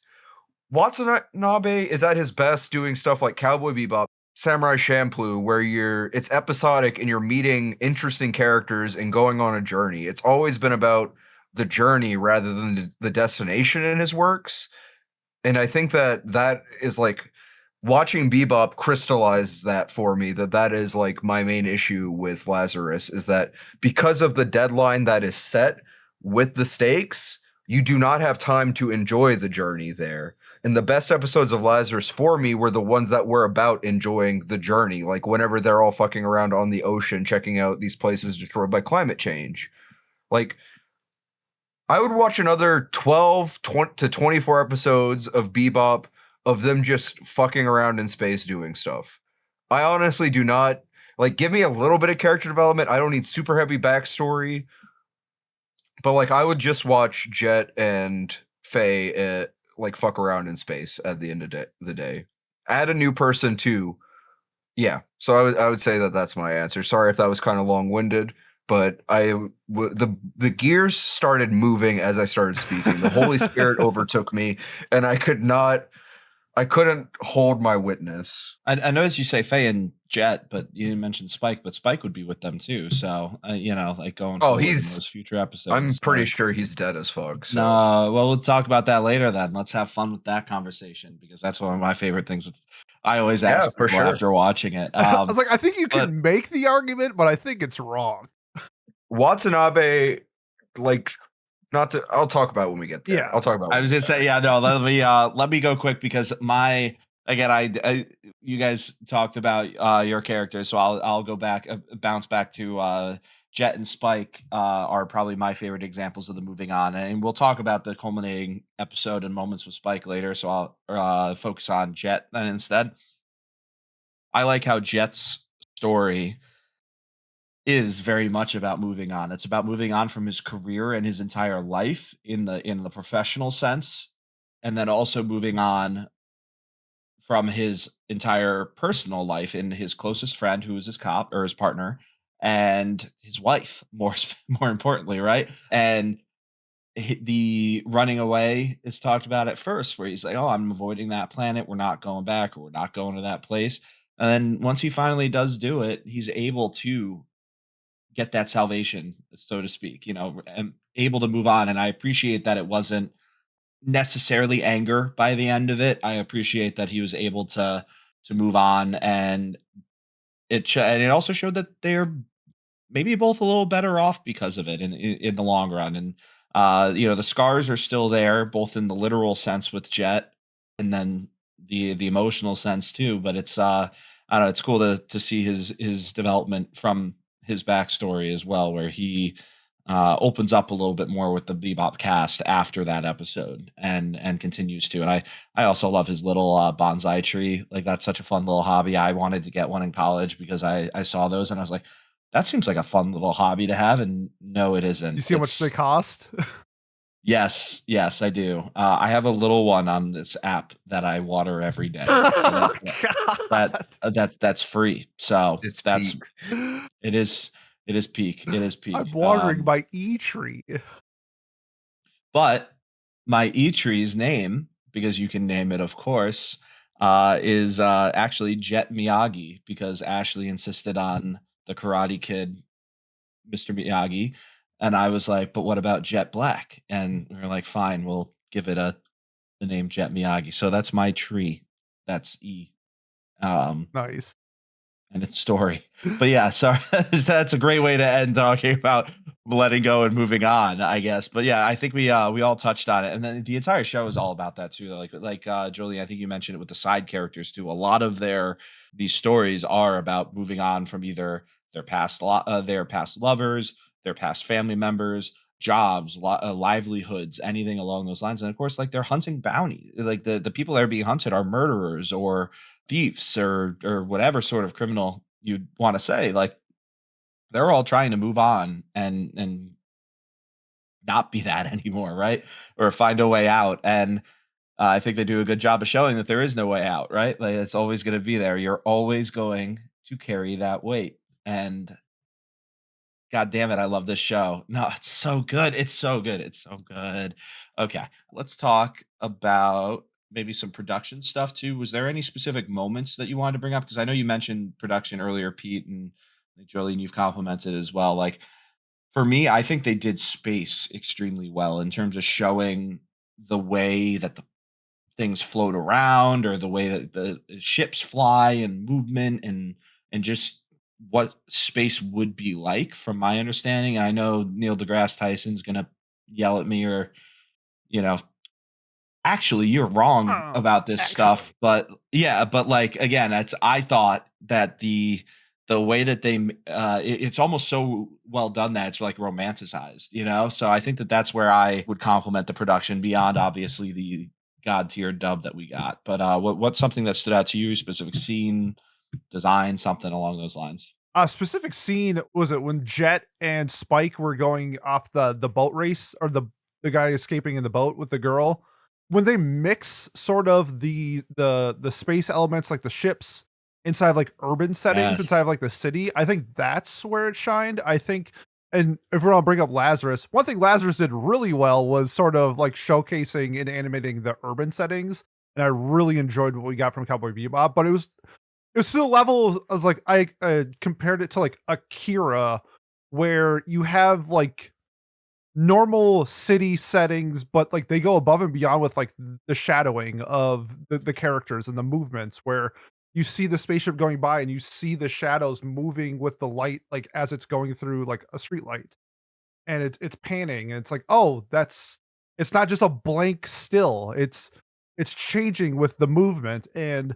Watanabe is at his best doing stuff like Cowboy Bebop, Samurai Champloo, where it's episodic and you're meeting interesting characters and going on a journey. It's always been about the journey rather than the destination in his works. And I think that is like watching Bebop crystallized that for me, that is like my main issue with Lazarus, is that because of the deadline that is set with the stakes, you do not have time to enjoy the journey there. And the best episodes of Lazarus for me were the ones that were about enjoying the journey, like whenever they're all fucking around on the ocean, checking out these places destroyed by climate change. Like, I would watch another 12 to 24 episodes of Bebop of them just fucking around in space doing stuff. I honestly do not, like, give me a little bit of character development. I don't need super heavy backstory. But, like, I would just watch Jet and Faye, like, fuck around in space at the end of the day. Add a new person, too. Yeah, so I would say that that's my answer. Sorry if that was kind of long-winded, but the gears started moving as I started speaking. The Holy Spirit overtook me, and I couldn't hold my witness. I noticed you say Faye and Jet, but you didn't mention Spike, but Spike would be with them too. So, like going forward in those future episodes. I'm pretty sure he's dead as fuck. So. No, well, we'll talk about that later then. Let's have fun with that conversation because that's one of my favorite things. I always Yeah, ask for people sure. after watching it. I was like, I think you but- can make the argument, but I think it's wrong. Watanabe, like, not to. I'll talk about it when we get there. Yeah. I'll talk about. I was gonna say, yeah, no. Let me go quick because you guys talked about your characters, so I'll go back, bounce back to Jet and Spike are probably my favorite examples of the moving on, and we'll talk about the culminating episode and moments with Spike later. So I'll focus on Jet then instead. I like how Jet's story is very much about moving on. It's about moving on from his career and his entire life in the professional sense, and then also moving on from his entire personal life in his closest friend who is his cop or his partner and his wife more importantly, right? And the running away is talked about at first where he's like, "Oh, I'm avoiding that planet. We're not going back, or we're not going to that place." And then once he finally does do it, he's able to get that salvation, so to speak, and able to move on. And I appreciate that it wasn't necessarily anger by the end of it. I appreciate that he was able to move on, and and it also showed that they're maybe both a little better off because of it in the long run. And the scars are still there, both in the literal sense with Jet, and then the emotional sense too. But it's I don't know, it's cool to see his development from his backstory as well, where he opens up a little bit more with the Bebop cast after that episode, and continues to. And I also love his little bonsai tree. Like, that's such a fun little hobby. I wanted to get one in college because I saw those and I was like, that seems like a fun little hobby to have. And no, it isn't. You see how much they cost? Yes, I do. I have a little one on this app that I water every day. So Oh, that's free. So It's that's peak. it is peak. It is peak. I'm watering my E-tree. But my E-tree's name, because you can name it, of course, is actually Jet Miyagi, because Ashley insisted on the Karate Kid, Mr. Miyagi, and I was like, "But what about Jet Black?" And we were like, "Fine, we'll give it the name Jet Miyagi." So that's my tree. That's E. Um, Nice. and its story. But yeah, sorry, that's a great way to end talking about letting go and moving on, I guess. But yeah, I think we all touched on it, and then the entire show is all about that too. Like Jolie, I think you mentioned it with the side characters too. A lot of these stories are about moving on from either their past lovers, their past family members, jobs, livelihoods, anything along those lines. And of course, like, they're hunting bounty. Like, the people that are being hunted are murderers or thieves or whatever sort of criminal you'd want to say. Like, they're all trying to move on and not be that anymore, right? Or find a way out. And I think they do a good job of showing that there is no way out, right? Like, it's always going to be there. You're always going to carry that weight. And God damn it, I love this show. No, it's so good. It's so good. It's so good. Okay, let's talk about maybe some production stuff too. Was there any specific moments that you wanted to bring up? Because I know you mentioned production earlier, Pete, and like, Jolene, you've complimented as well. Like, for me, I think they did space extremely well in terms of showing the way that the things float around, or the way that the ships fly, and movement, and just what space would be like from my understanding. And I know Neil deGrasse Tyson's gonna yell at me, or you know actually, you're wrong Oh, about this stuff. But yeah, but like, again, I thought that the way that it's almost so well done that it's like romanticized. So I think that that's where I would compliment the production, beyond obviously the god tier dub that we got. But what's something that stood out to you, specific scene, design, something along those lines? A specific scene, was it when Jet and Spike were going off the boat race, or the guy escaping in the boat with the girl? When they mix sort of the space elements, like the ships, inside of like urban settings, Yes. inside of like the city, I think that's where it shined. I think, and if we're gonna bring up Lazarus, one thing Lazarus did really well was sort of like showcasing and animating the urban settings, and I really enjoyed what we got from Cowboy Bebop. But it was to the level of like, I compared it to like Akira, where you have like normal city settings, but like they go above and beyond with like the shadowing of the characters and the movements, where you see the spaceship going by and you see the shadows moving with the light, like as it's going through like a street light, and it's panning, and it's like, oh, it's not just a blank still. It's changing with the movement, and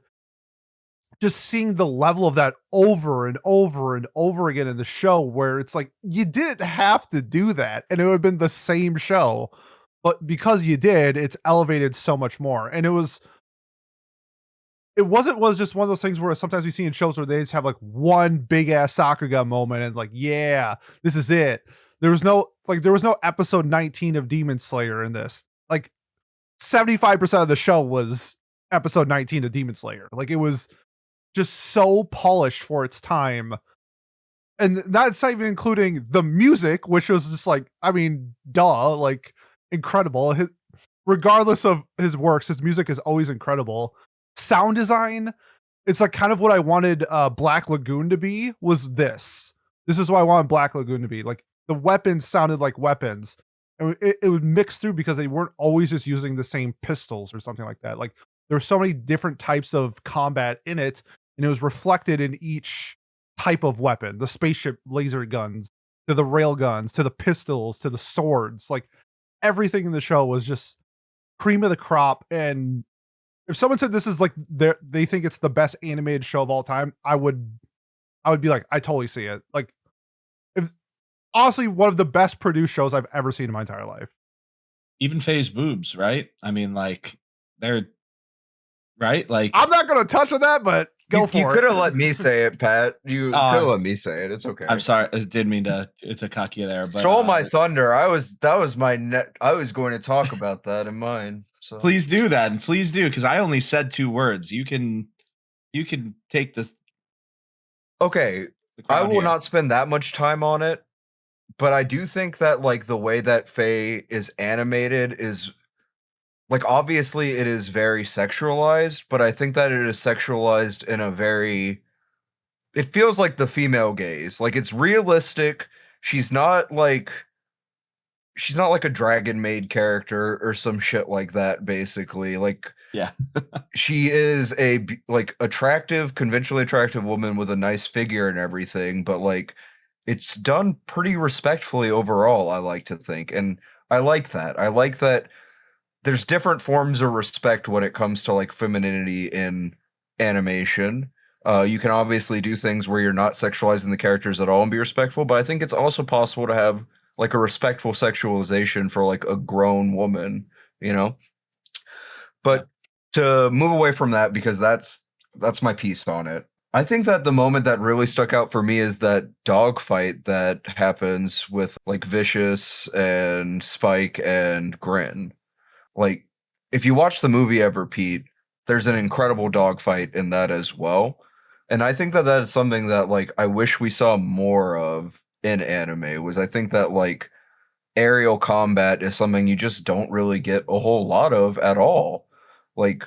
just seeing the level of that over and over and over again in the show, where it's like you didn't have to do that and it would have been the same show, but because you did, it's elevated so much more. And it was just one of those things where sometimes we see in shows where they just have like one big ass Sakuga moment and like, yeah, this is it. There was no episode 19 of Demon Slayer in this. Like 75% of the show was episode 19 of Demon Slayer. Like it was just so polished for its time. And that's not even including the music, which was just like, I mean, duh, like incredible. Regardless of his works, his music is always incredible. Sound design, it's like kind of what I wanted Black Lagoon to be, was this. This is what I wanted Black Lagoon to be. Like the weapons sounded like weapons. And it would mix through because they weren't always just using the same pistols or something like that. Like there were so many different types of combat in it, and it was reflected in each type of weapon, the spaceship laser guns, to the rail guns, to the pistols, to the swords. Like everything in the show was just cream of the crop. And if someone said this is like they think it's the best animated show of all time, I would be like, I totally see it. Like, if honestly, one of the best produced shows I've ever seen in my entire life. Even Faye's boobs, right? I mean, like they're right. Like I'm not gonna touch on that, but go for it. You could have let me say it, Pat. You could have let me say it. It's okay. I'm sorry. I didn't mean to cuck you there. But, stole my thunder. I was going to talk about that in mine. So please do that, and please do, because I only said 2 words. You can take the. Okay, I will not spend that much time on it, but I do think that like the way that Faye is animated is like, obviously it is very sexualized, but I think that it is sexualized in a very, it feels like the female gaze. Like it's realistic. She's not like a Dragon Maid character or some shit like that, basically. Like, yeah. she is a like attractive, conventionally attractive woman with a nice figure and everything, but like it's done pretty respectfully overall, I like to think. And I like that. I like that there's different forms of respect when it comes to like femininity in animation. You can obviously do things where you're not sexualizing the characters at all and be respectful, but I think it's also possible to have like a respectful sexualization for like a grown woman, you know? But to move away from that, because that's my piece on it. I think that the moment that really stuck out for me is that dogfight that happens with like Vicious and Spike and Grin. Like, if you watch the movie ever, Pete, there's an incredible dogfight in that as well. And I think that that is something that like I wish we saw more of in anime. Was I think that like aerial combat is something you just don't really get a whole lot of at all. Like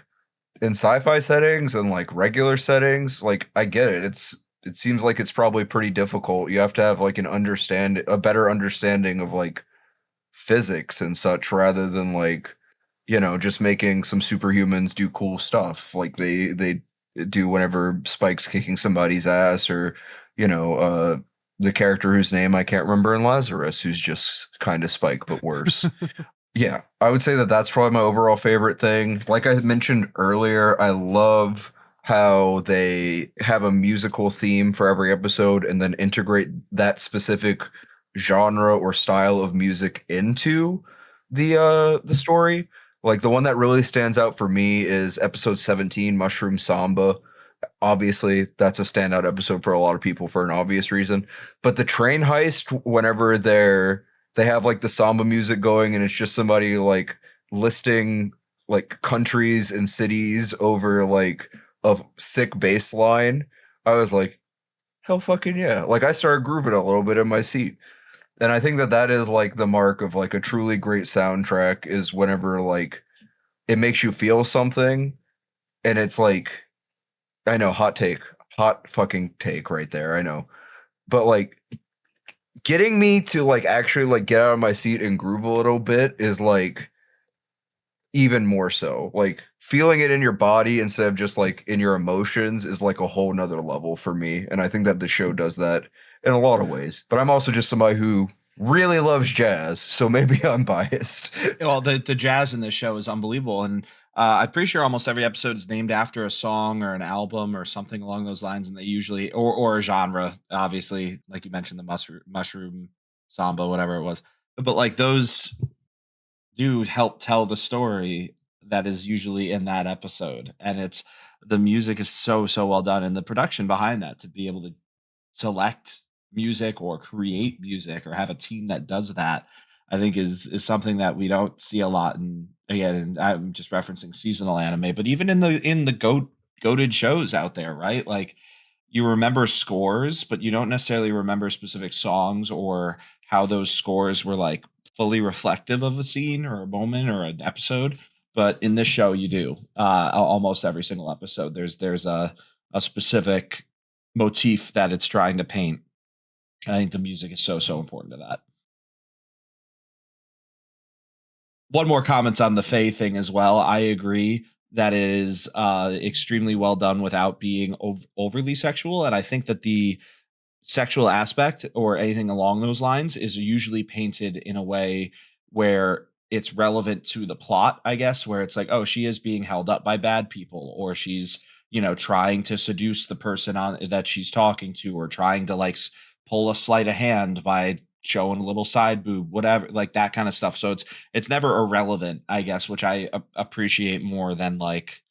in sci-fi settings and like regular settings, like I get it. It seems like it's probably pretty difficult. You have to have like a better understanding of like physics and such, rather than like, you know, just making some superhumans do cool stuff like they do whenever Spike's kicking somebody's ass, or you know, the character whose name I can't remember in Lazarus, who's just kind of Spike but worse. Yeah, I would say that that's probably my overall favorite thing. Like I mentioned earlier, I love how they have a musical theme for every episode and then integrate that specific genre or style of music into the story. Like the one that really stands out for me is episode 17, Mushroom Samba. Obviously, that's a standout episode for a lot of people for an obvious reason. But the train heist, whenever they have like the samba music going and it's just somebody like listing like countries and cities over like a sick bass line, I was like, hell fucking yeah. Like I started grooving a little bit in my seat. And I think that that is like the mark of like a truly great soundtrack, is whenever like it makes you feel something. And it's like, I know, hot fucking take right there, I know. But like getting me to like actually like get out of my seat and groove a little bit is like even more so. Like feeling it in your body instead of just like in your emotions is like a whole nother level for me. And I think that the show does that in a lot of ways. But I'm also just somebody who really loves jazz, so maybe I'm biased. Well, the jazz in this show is unbelievable, and I'm pretty sure almost every episode is named after a song or an album or something along those lines, and they usually or a genre, obviously, like you mentioned, the mushroom samba, whatever it was. But like those do help tell the story that is usually in that episode, and it's the music is so well done, and the production behind that to be able to select music or create music or have a team that does that, I think is something that we don't see a lot. And again, and I'm just referencing seasonal anime, but even in the goated shows out there, right? Like you remember scores, but you don't necessarily remember specific songs or how those scores were like fully reflective of a scene or a moment or an episode. But in this show, you do. Almost every single episode, there's a specific motif that it's trying to paint. I think the music is so important to that. One more comments on the Faye thing as well. I agree that it is extremely well done without being overly sexual, and I think that the sexual aspect or anything along those lines is usually painted in a way where it's relevant to the plot, I guess, where it's like, oh, she is being held up by bad people, or she's, trying to seduce the person on that she's talking to, or trying to like pull a sleight of hand by showing a little side boob, whatever, like that kind of stuff. So it's never irrelevant, I guess, which I appreciate more than like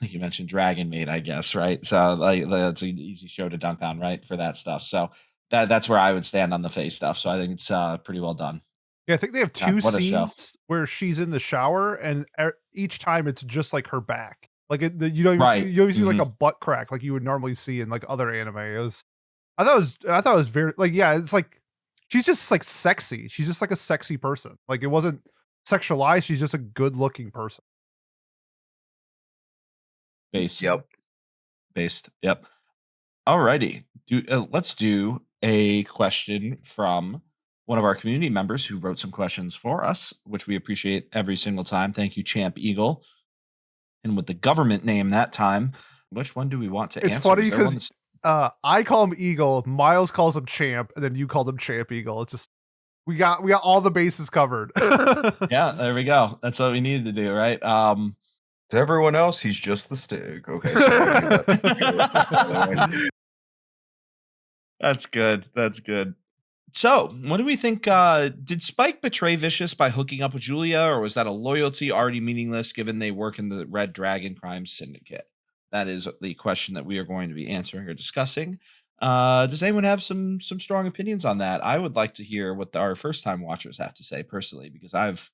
you mentioned Dragon Maid, I guess, right? So like that's an easy show to dunk on, right? For that stuff. So that's where I would stand on the face stuff. So I think it's pretty well done. Yeah, I think they have God, two what a show. scenes where she's in the shower, and each time it's just like her back. Like you don't even Right. see, you always see like Mhm. a butt crack, like you would normally see in like other anime. I thought it was very like, yeah, it's like she's just like sexy. She's just like a sexy person. Like it wasn't sexualized. She's just a good looking person. Based. Yep. Based. Yep. Alrighty. Let's do a question from one of our community members who wrote some questions for us, which we appreciate every single time. Thank you, Champ Eagle. And with the government name that time, which one do we want to It's answer? funny Is there one because that's- I call him Eagle, Miles calls him Champ, and then you called him Champ Eagle. It's just we got all the bases covered. yeah, there we go. That's what we needed to do, right? To everyone else, he's just the Stig. Okay. Sorry. That's good. That's good. So, what do we think? Did Spike betray Vicious by hooking up with Julia, or was that a loyalty already meaningless given they work in the Red Dragon Crime Syndicate? That is the question that we are going to be answering or discussing. Does anyone have some strong opinions on that? I would like to hear what our first time watchers have to say personally, because I've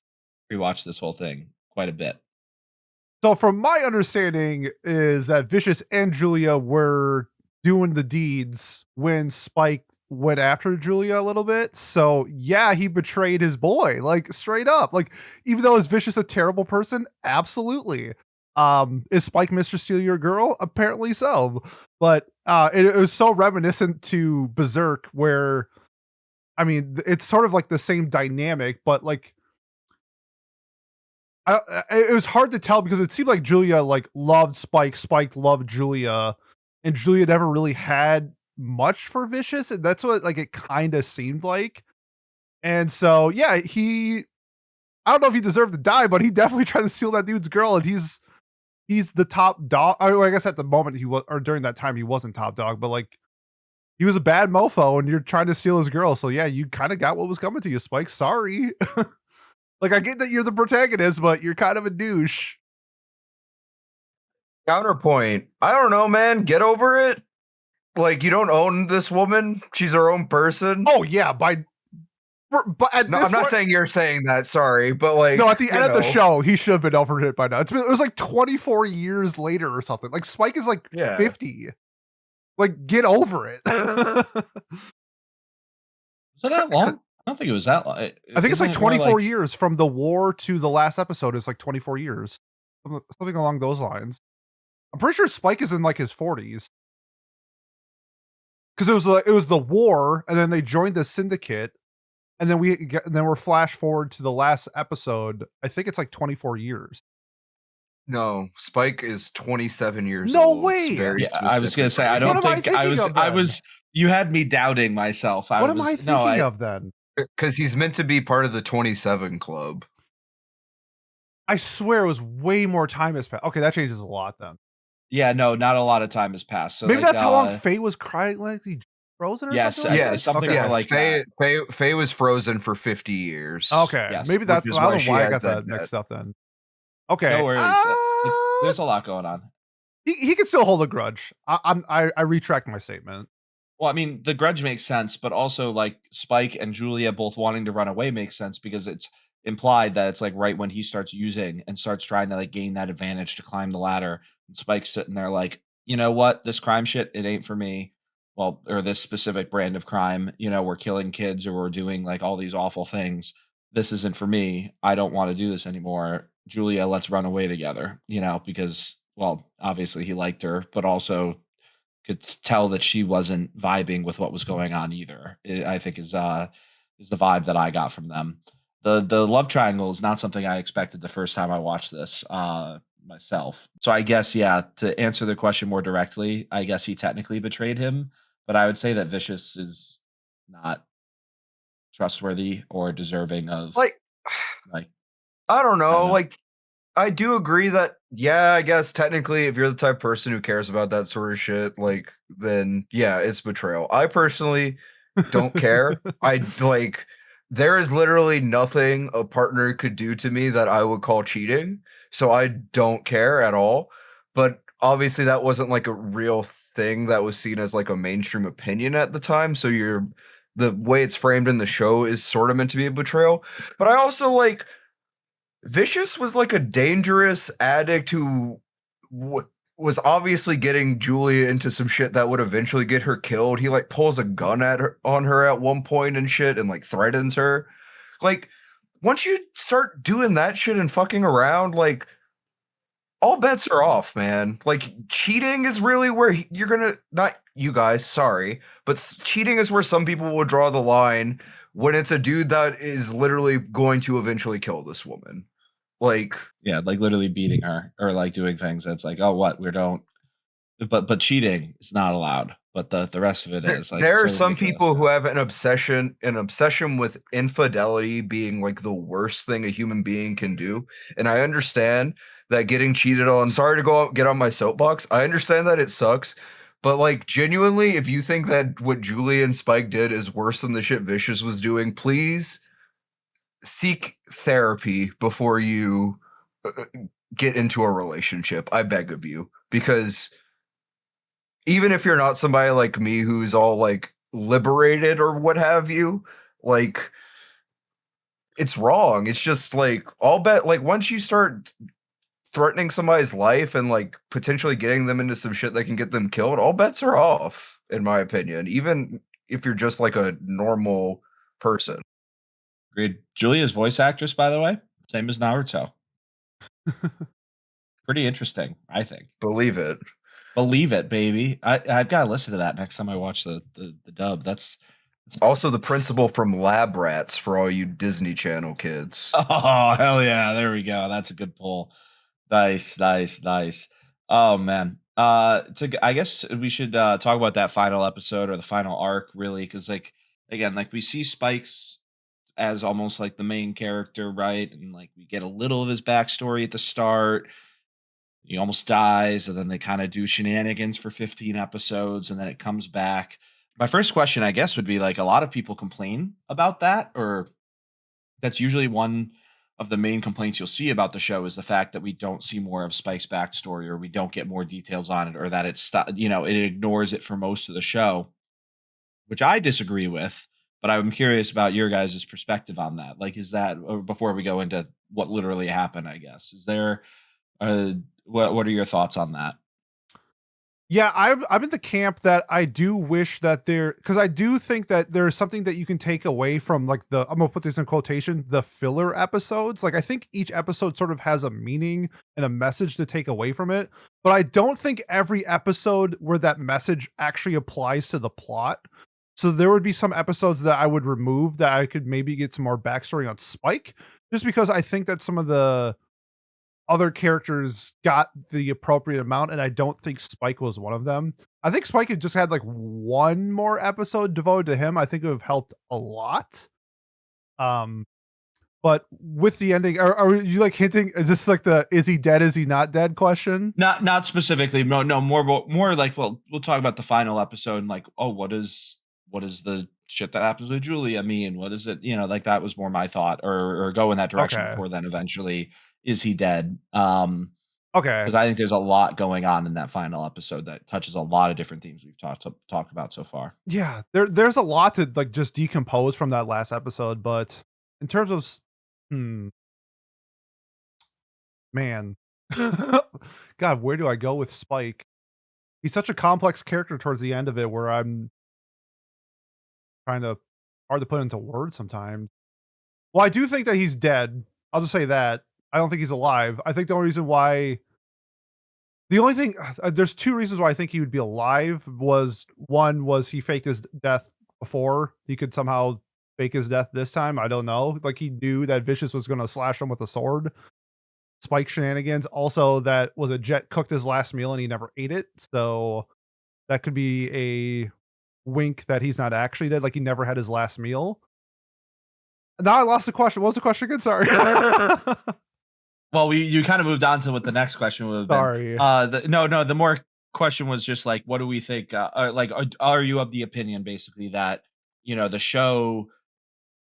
rewatched this whole thing quite a bit. So from my understanding is that Vicious and Julia were doing the deeds when Spike went after Julia a little bit. So yeah, he betrayed his boy, like straight up. Like even though is Vicious a terrible person? Absolutely. Is Spike Mr. Steal Your Girl? Apparently so. But it was so reminiscent to Berserk where I mean it's sort of like the same dynamic, but like it was hard to tell because it seemed like Julia like loved Spike, Spike loved Julia, and Julia never really had much for Vicious, and that's what like it kind of seemed like. And so yeah, I don't know if he deserved to die, but he definitely tried to steal that dude's girl, and he's the top dog. I guess at the moment he was, or during that time he wasn't top dog, but like he was a bad mofo, and you're trying to steal his girl. So yeah, you kind of got what was coming to you, Spike. Sorry. Like, I get that you're the protagonist, but you're kind of a douche. Counterpoint. I don't know, man. Get over it. Like, you don't own this woman. She's her own person. Oh, yeah. But I'm not saying you're saying that. Sorry. But, like, no, at the end of the show, he should have been over it by now. It was like 24 years later or something. Like, Spike is like 50. Like, get over it. Was it that long? I don't think it was that long. I think it's like 24 years from the war to the last episode. It's like 24 years. Something along those lines. I'm pretty sure Spike is in like his 40s. Because it was the war, and then they joined the syndicate, and then we're flash forward to the last episode. I think it's like 24 years. No, Spike is 27 years No old. way! Very Yeah, I was gonna say I specifically. don't What am I think I thinking was. of I then? was. You had me doubting myself. What am I thinking of then? Because he's meant to be part of the 27 club. I swear it was way more time has passed. Okay, that changes a lot then. Yeah, no, not a lot of time has passed. So Maybe like, that's how long Faye was crying, like he frozen or Yes, something. Yes, something yes. like Faye, that. Faye was frozen for 50 years. Okay, Yes, maybe that's which is I don't why know she why I has got that that debt. mixed up then. Okay, No worries. There's a lot going on. he can still hold a grudge. I retract my statement. Well, I mean, the grudge makes sense, but also like Spike and Julia both wanting to run away makes sense because it's implied that it's like right when he starts using and starts trying to like gain that advantage to climb the ladder. And Spike's sitting there like, you know what, this crime shit, it ain't for me. Well, or this specific brand of crime, we're killing kids or we're doing like all these awful things. This isn't for me. I don't want to do this anymore. Julia, let's run away together, because, well, obviously he liked her, but also could tell that she wasn't vibing with what was going on either. I think is the vibe that I got from them. The love triangle is not something I expected the first time I watched this myself. So I guess, yeah, to answer the question more directly, I guess he technically betrayed him, but I would say that Vicious is not trustworthy or deserving of Like, like I don't know. know. Like, I do agree that, yeah, I guess technically, if you're the type of person who cares about that sort of shit, like, then yeah, it's betrayal. I personally don't care. There is literally nothing a partner could do to me that I would call cheating. So I don't care at all. But obviously, that wasn't like a real thing that was seen as like a mainstream opinion at the time. So the way it's framed in the show is sort of meant to be a betrayal. But I also like. Vicious was like a dangerous addict who was obviously getting Julia into some shit that would eventually get her killed. He like pulls a gun on her at one point and shit and like threatens her. Like once you start doing that shit and fucking around, like all bets are off, man. Like cheating is really where you're gonna not you guys, sorry, but cheating is where some people will draw the line when it's a dude that is literally going to eventually kill this woman. Like, Yeah, like literally beating her or like doing things that's like, oh, what we don't. But cheating is not allowed. But the rest of it is like there are so some ridiculous. people who have an obsession with infidelity being like the worst thing a human being can do. And I understand that getting cheated on, sorry to get on my soapbox. I understand that it sucks. But like genuinely, if you think that what Julie and Spike did is worse than the shit Vicious was doing, please seek therapy before you get into a relationship. I beg of you, because even if you're not somebody like me who's all like liberated or what have you, like it's wrong. It's just like I'll bet like once you start threatening somebody's life and like potentially getting them into some shit that can get them killed, all bets are off, in my opinion, even if you're just like a normal person. Agreed. Julia's voice actress, by the way, same as Naruto. Pretty interesting, I think. Believe it. Believe it, baby. I've got to listen to that next time I watch the dub. That's Also the principal from Lab Rats for all you Disney Channel kids. oh hell yeah! There we go. That's a good pull. Nice. Oh man. I guess we should talk about that final episode or the final arc, really, because like again, like we see Spike's as almost like the main character, right? And like we get a little of his backstory at the start. He almost dies, and then they kind of do shenanigans for 15 episodes, and then it comes back. My first question, I guess, would be like a lot of people complain about that, or that's usually one of the main complaints you'll see about the show is the fact that we don't see more of Spike's backstory, or we don't get more details on it, or that it ignores it for most of the show, which I disagree with. But I'm curious about your guys' perspective on that. Like, is that or before we go into what literally happened? I guess is there. What are your thoughts on that? Yeah, I'm in the camp that I do wish that because I do think that there's something that you can take away from like I'm gonna put this in quotation, the filler episodes. Like I think each episode sort of has a meaning and a message to take away from it, but I don't think every episode where that message actually applies to the plot. So there would be some episodes that I would remove that I could maybe get some more backstory on Spike, just because I think that some of the other characters got the appropriate amount, and I don't think Spike was one of them. I think Spike had just had like one more episode devoted to him. I think it would have helped a lot. But with the ending, are you like hinting? Is this like the is he dead? Is he not dead question? Not specifically. No, more like, well, we'll talk about the final episode and like, oh, what is the shit that happens with Julia mean? What is it? Like that was more my thought, or go in that direction Okay. before then eventually is he dead? Okay. Because I think there's a lot going on in that final episode that touches a lot of different themes we've talked about so far. Yeah, there's a lot to like just decompose from that last episode, but in terms of man. God, where do I go with Spike? He's such a complex character towards the end of it where I'm trying to hard to put into words sometimes. Well, I do think that he's dead. I'll just say that. I don't think he's alive. I think the only reason why the only thing there's two reasons why I think he would be alive was one was he faked his death before. He could somehow fake his death this time. I don't know. Like he knew that Vicious was going to slash him with a sword. Spike shenanigans. Also, that was a Jet cooked his last meal and he never ate it. So that could be a wink that he's not actually dead. Like he never had his last meal. Now I lost the question. What was the question again? Sorry. Well, you kind of moved on to what the next question would have been. Sorry. No. The more question was just like, what do we think? Are you of the opinion basically that the show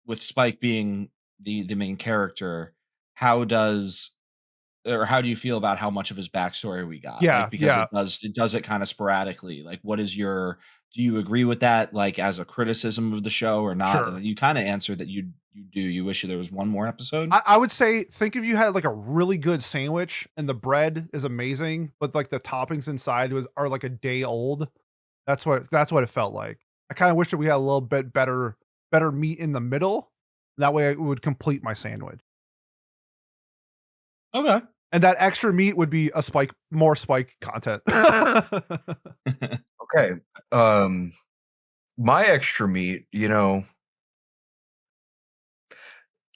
with Spike being the main character, how do you feel about how much of his backstory we got? Yeah, Like, because yeah. it does it kind of sporadically. Like, do you agree with that? Like, as a criticism of the show or not? Sure. And you kind of answered that you do. You wish there was one more episode. I would say, think if you had like a really good sandwich and the bread is amazing, but like the toppings inside are like a day old. That's what it felt like. I kind of wish that we had a little bit better meat in the middle. That way it would complete my sandwich. Okay. And that extra meat would be more Spike content. Okay. My extra meat,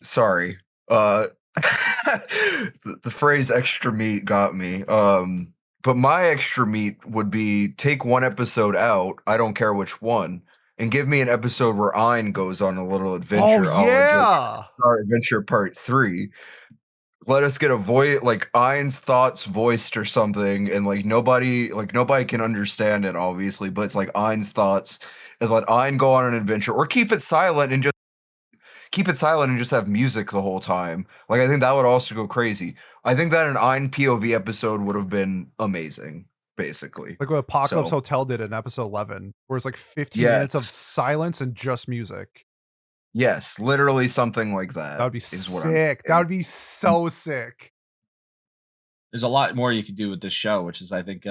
sorry. The phrase extra meat got me. But my extra meat would be take one episode out, I don't care which one, and give me an episode where Ein goes on a little adventure. Oh, yeah. Our Adventure Part 3. Let us get a voice, like Ein's thoughts voiced or something, and like nobody can understand it, obviously, but it's like Ein's thoughts, and let Ein go on an adventure, or keep it silent and just have music the whole time. Like I think that would also go crazy. I think that an Ein POV episode would have been amazing, basically. Like what Apocalypse Hotel did in episode 11, where it's like 15 minutes of silence and just music. Yes, literally something like that. That would be sick. That would be so sick. There's a lot more you could do with this show, which is, I think,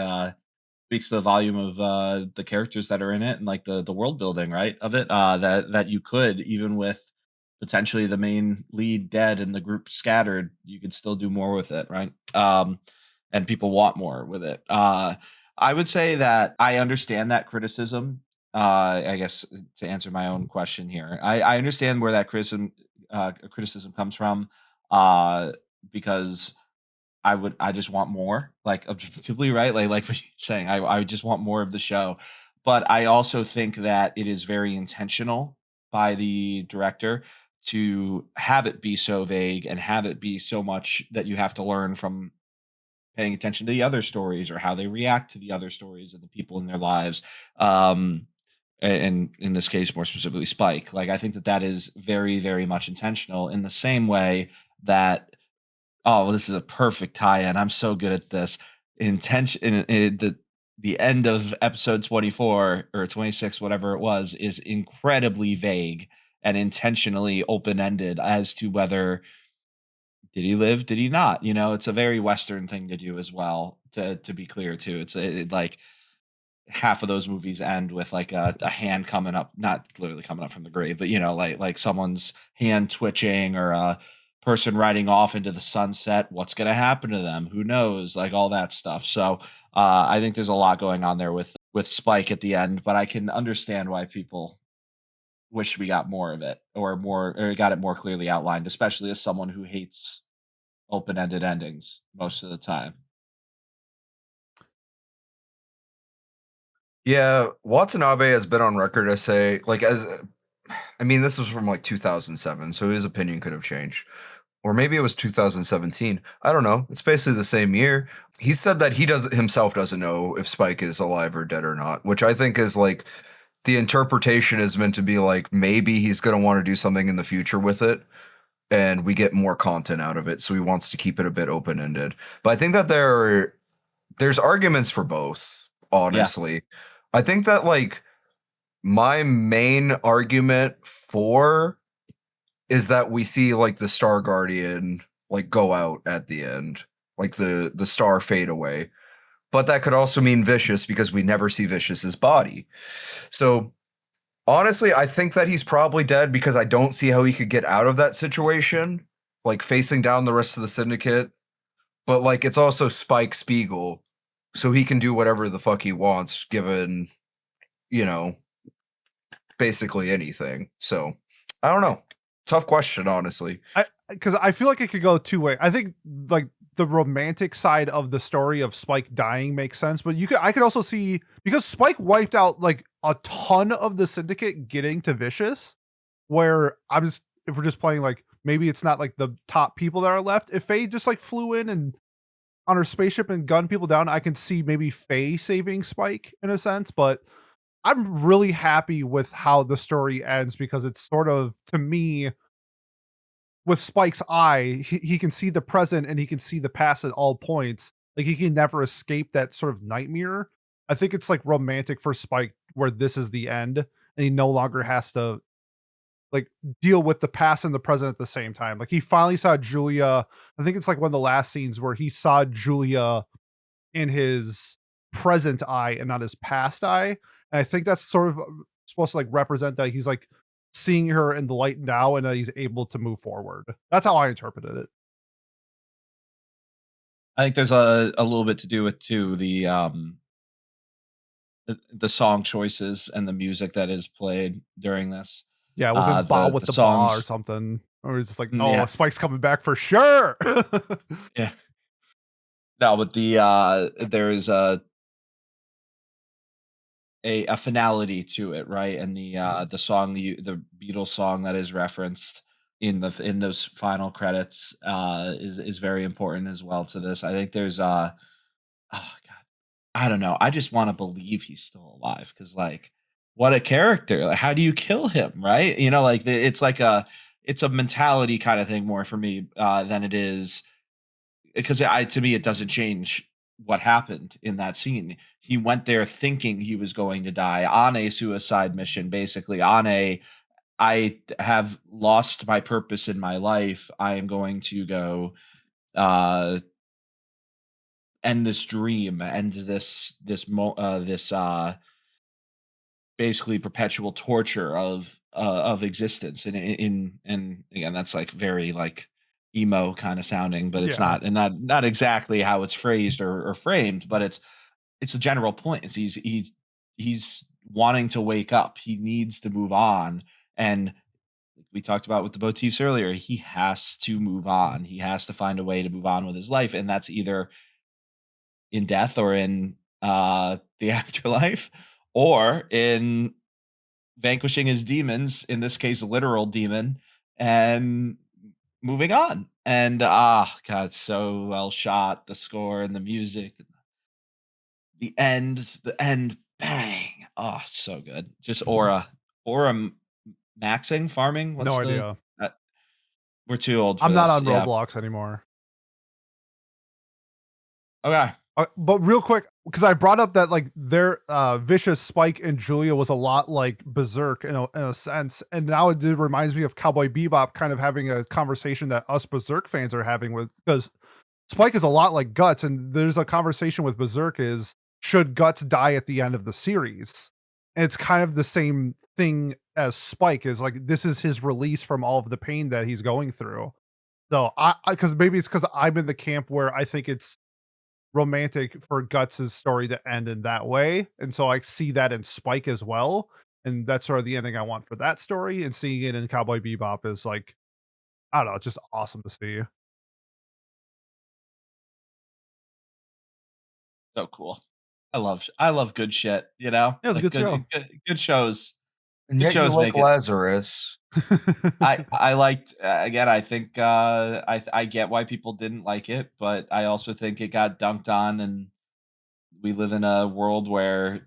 speaks to the volume of the characters that are in it and like the world building, right, of it. That you could, even with potentially the main lead dead and the group scattered, you could still do more with it, right? And people want more with it. I would say that I understand that criticism. I guess to answer my own question here, I understand where that criticism comes from, because I just want more, like objectively, right? Like what you're saying, I just want more of the show, but I also think that it is very intentional by the director to have it be so vague and have it be so much that you have to learn from paying attention to the other stories or how they react to the other stories and the people in their lives. And in this case, more specifically, Spike. Like I think that is very, very much intentional. In the same way that, oh, well, this is a perfect tie-in. I'm so good at this. The end of episode 24 or 26, whatever it was, is incredibly vague and intentionally open-ended as to whether did he live, did he not? It's a very Western thing to do as well. To be clear, too, it's like half of those movies end with like a hand coming up, not literally coming up from the grave, but like someone's hand twitching or a person riding off into the sunset. What's going to happen to them? Who knows? Like all that stuff. So I think there's a lot going on there with Spike at the end, but I can understand why people wish we got more of it, or got it more clearly outlined, especially as someone who hates open-ended endings most of the time. Yeah, Watanabe has been on record as say, like, as I mean, this was from like 2007, so his opinion could have changed. Or maybe it was 2017. I don't know. It's basically the same year. He said that he doesn't himself doesn't know if Spike is alive or dead or not, which I think is like the interpretation is meant to be like maybe he's going to want to do something in the future with it and we get more content out of it, so he wants to keep it a bit open-ended. But I think that there's arguments for both, Yeah. honestly. I think that like my main argument for is that we see like the Star Guardian like go out at the end, like the star fade away. But that could also mean Vicious because we never see Vicious's body. So honestly, I think that he's probably dead because I don't see how he could get out of that situation, like facing down the rest of the syndicate. But like it's also Spike Spiegel, so he can do whatever the fuck he wants given, you know, basically anything. So I don't know. Tough question, honestly. Because I feel like it could go two ways. I think like the romantic side of the story of Spike dying makes sense, but I could also see, because Spike wiped out like a ton of the syndicate getting to Vicious, where if we're just playing like maybe it's not like the top people that are left. If Faye just like flew in and on her spaceship and gunned people down, I can see maybe Faye saving Spike in a sense, but I'm really happy with how the story ends because it's sort of, to me, with Spike's eye, he can see the present and he can see the past at all points. Like he can never escape that sort of nightmare. I think it's like romantic for Spike where this is the end and he no longer has to like deal with the past and the present at the same time. Like he finally saw Julia. I think it's like one of the last scenes where he saw Julia in his present eye and not his past eye. And I think that's sort of supposed to like represent that he's like seeing her in the light now and that he's able to move forward. That's how I interpreted it. I think there's a little bit to do with too the song choices and the music that is played during this. Yeah, it wasn't Ba with The the Ba or songs, something. Or it's just like, oh, yeah, Spike's coming back for sure. yeah. No, but there is a finality to it, right? And the song, the Beatles song that is referenced in those final credits is very important as well to this. I think there's oh god, I don't know. I just want to believe he's still alive because like what a character. Like how do you kill him, right? You know, like it's a mentality kind of thing more for me than it is because I to me it doesn't change what happened in that scene. He went there thinking he was going to die on a suicide mission, basically on a I have lost my purpose in my life. I am going to go uh end this dream, end this basically perpetual torture of existence. And again, that's like very like emo kind of sounding, but it's Yeah. not, and not exactly how it's phrased or framed, but it's a general point. It's he's wanting to wake up. He needs to move on. And we talked about with the motifs earlier, he has to move on. He has to find a way to move on with his life. And that's either in death or in the afterlife or in vanquishing his demons, in this case, a literal demon, and moving on. And god, so well shot, the score and the music, the end, bang. Oh, so good. Just maxing, farming. What's No the idea. uh, we're too old for I'm not this. on Yeah. Roblox anymore. Okay. But real quick, because I brought up that like their Vicious, Spike, and Julia was a lot like Berserk in a sense, and now it reminds me of Cowboy Bebop kind of having a conversation that us Berserk fans are having with, because Spike is a lot like Guts, and there's a conversation with Berserk is, should Guts die at the end of the series? And it's kind of the same thing as Spike is like, this is his release from all of the pain that he's going through. So because maybe it's because I'm in the camp where I think it's romantic for Guts's story to end in that way, and so I see that in Spike as well. and that's sort of the ending I want for that story. And seeing it in Cowboy Bebop is like, I don't know, it's just awesome to see. So cool. I love good shit, you know? Yeah, it was a Like good show. good shows. And Good yet you shows like make it. Lazarus. I liked again, I think I get why people didn't like it, but I also think it got dunked on, and we live in a world where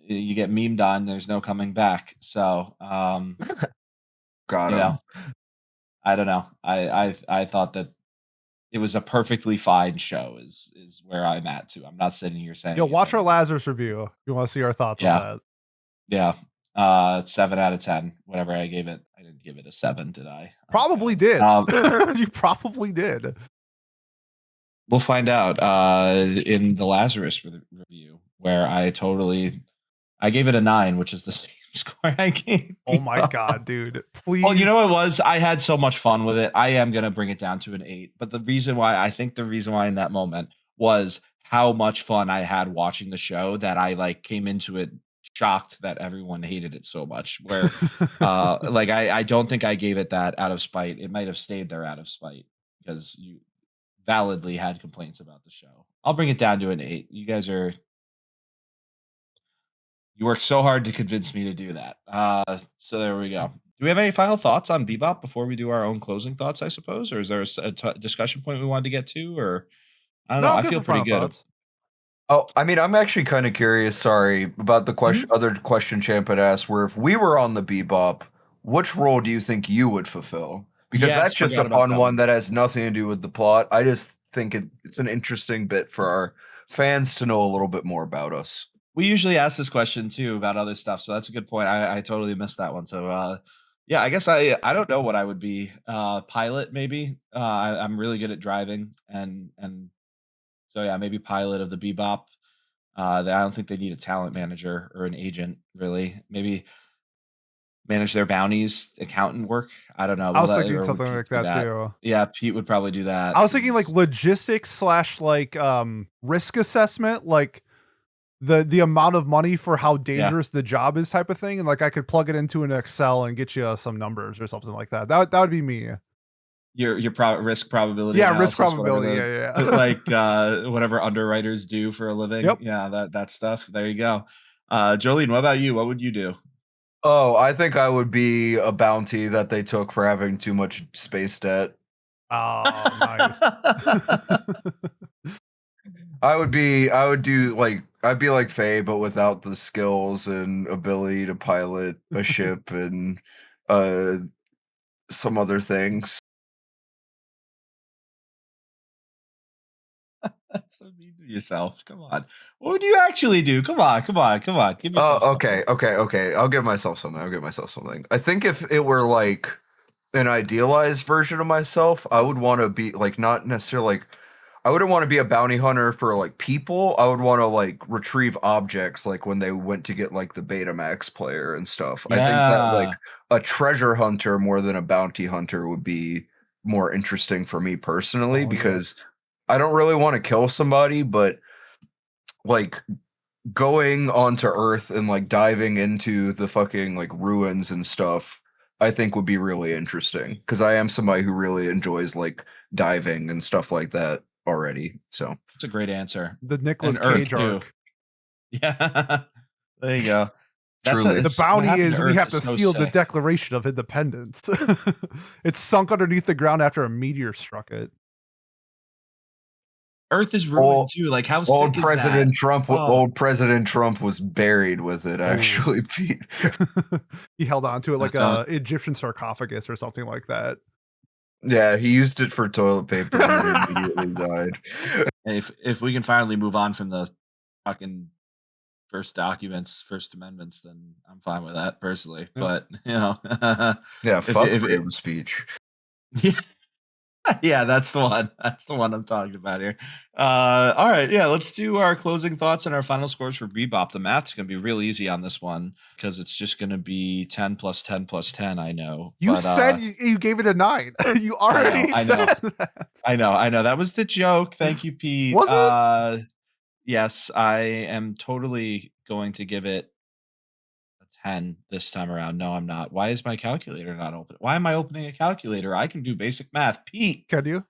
you get memed on, there's no coming back. So, Got you him. know, I don't know. I thought that it was a perfectly fine show is where I'm at too. I'm not sitting here saying Yo, it's watch our anything. Lazarus review. If you want to see our thoughts on Yeah. that. Yeah. 7 out of 10. Whatever I gave it. I didn't give it a 7, did I? Probably Okay. did. You probably did. We'll find out in the Lazarus review, where I gave it a 9, which is the same score I gave. Oh my god, dude. Please. Well, you know what it was? I had so much fun with it. I am gonna bring it down to an 8. But the reason why in that moment was how much fun I had watching the show, that I like came into it shocked that everyone hated it so much. Where like I don't think I gave it that out of spite. It might have stayed there out of spite because you validly had complaints about the show. I'll bring it down to an 8. You worked so hard to convince me to do that. So there we go. Do we have any final thoughts on Bebop before we do our own closing thoughts, I suppose? Or is there a discussion point we wanted to get to? Or I don't No, know. I'm I good feel for pretty final good. thoughts. Oh, I mean, I'm actually kind of curious, sorry, about the question other question Champ had asked, where if we were on the Bebop, which role do you think you would fulfill? Because Yes, that's just a forgot about fun that one one. that has nothing to do with the plot. I just think it's an interesting bit for our fans to know a little bit more about us. We usually ask this question too about other stuff, so that's a good point. I totally missed that one. So yeah, I guess I don't know what I would be. Pilot maybe. I'm really good at driving, and so yeah, maybe pilot of the Bebop. I don't think they need a talent manager or an agent, really. Maybe manage their bounties, accountant work. I don't know. I was Will that, thinking or would something Pete like do that that? too. Yeah, Pete would probably do that. I was thinking like He's logistics slash like risk assessment, like the amount of money for how yeah. dangerous the job is type of thing. And like I could plug it into an Excel and get you some numbers or something like that. That would be me. Your risk probability Yeah, risk analysis, whatever probability. the Yeah. like whatever underwriters do for a living. Yep. Yeah, that stuff. There you go. Jolene, what about you? What would you do? Oh, I think I would be a bounty that they took for having too much space debt. Oh, nice. I'd be like Faye, but without the skills and ability to pilot a ship and some other things. That's so mean to yourself. Come on. What would you actually do? Come on. Give yourself Oh, something. okay. I'll give myself something. I think if it were like an idealized version of myself, I would want to be like not necessarily like I wouldn't want to be a bounty hunter for like people. I would want to like retrieve objects like when they went to get like the Betamax player and stuff. I think that like Yeah. a treasure hunter more than a bounty hunter would be more interesting for me personally Oh, yeah. because I don't really want to kill somebody, but like going onto Earth and like diving into the fucking like ruins and stuff, I think would be really interesting because I am somebody who really enjoys like diving and stuff like that already. So That's a great answer. The Nicolas And Earth Cage too. arc. Yeah. There you go. Truly. The What bounty happened is to we Earth have is to so steal the sick. Declaration of Independence. It's sunk underneath the ground after a meteor struck it. Earth is ruined old, too. Like how old sick is President that? Trump, Oh. old President Trump was buried with it. Oh. Actually, Pete. He held on to it like Don't- a Egyptian sarcophagus or something like that. Yeah, he used it for toilet paper and then immediately died. If we can finally move on from the fucking first amendments, then I'm fine with that personally. Yeah. But you know, Yeah, fuck if- freedom of speech. yeah, that's the one. That's the one I'm talking about here. All right, yeah, let's do our closing thoughts and our final scores for Bebop. The math's gonna be real easy on this one because it's just gonna be 10 plus 10 plus 10. I know. You but, said you gave it a 9. You already I know. said that. I know. That was the joke. Thank you, Pete. Was it? Yes, I am totally going to give it a 10 this time around. No, I'm not. Why is my calculator not open? Why am I opening a calculator? I can do basic math. Pete, Can you?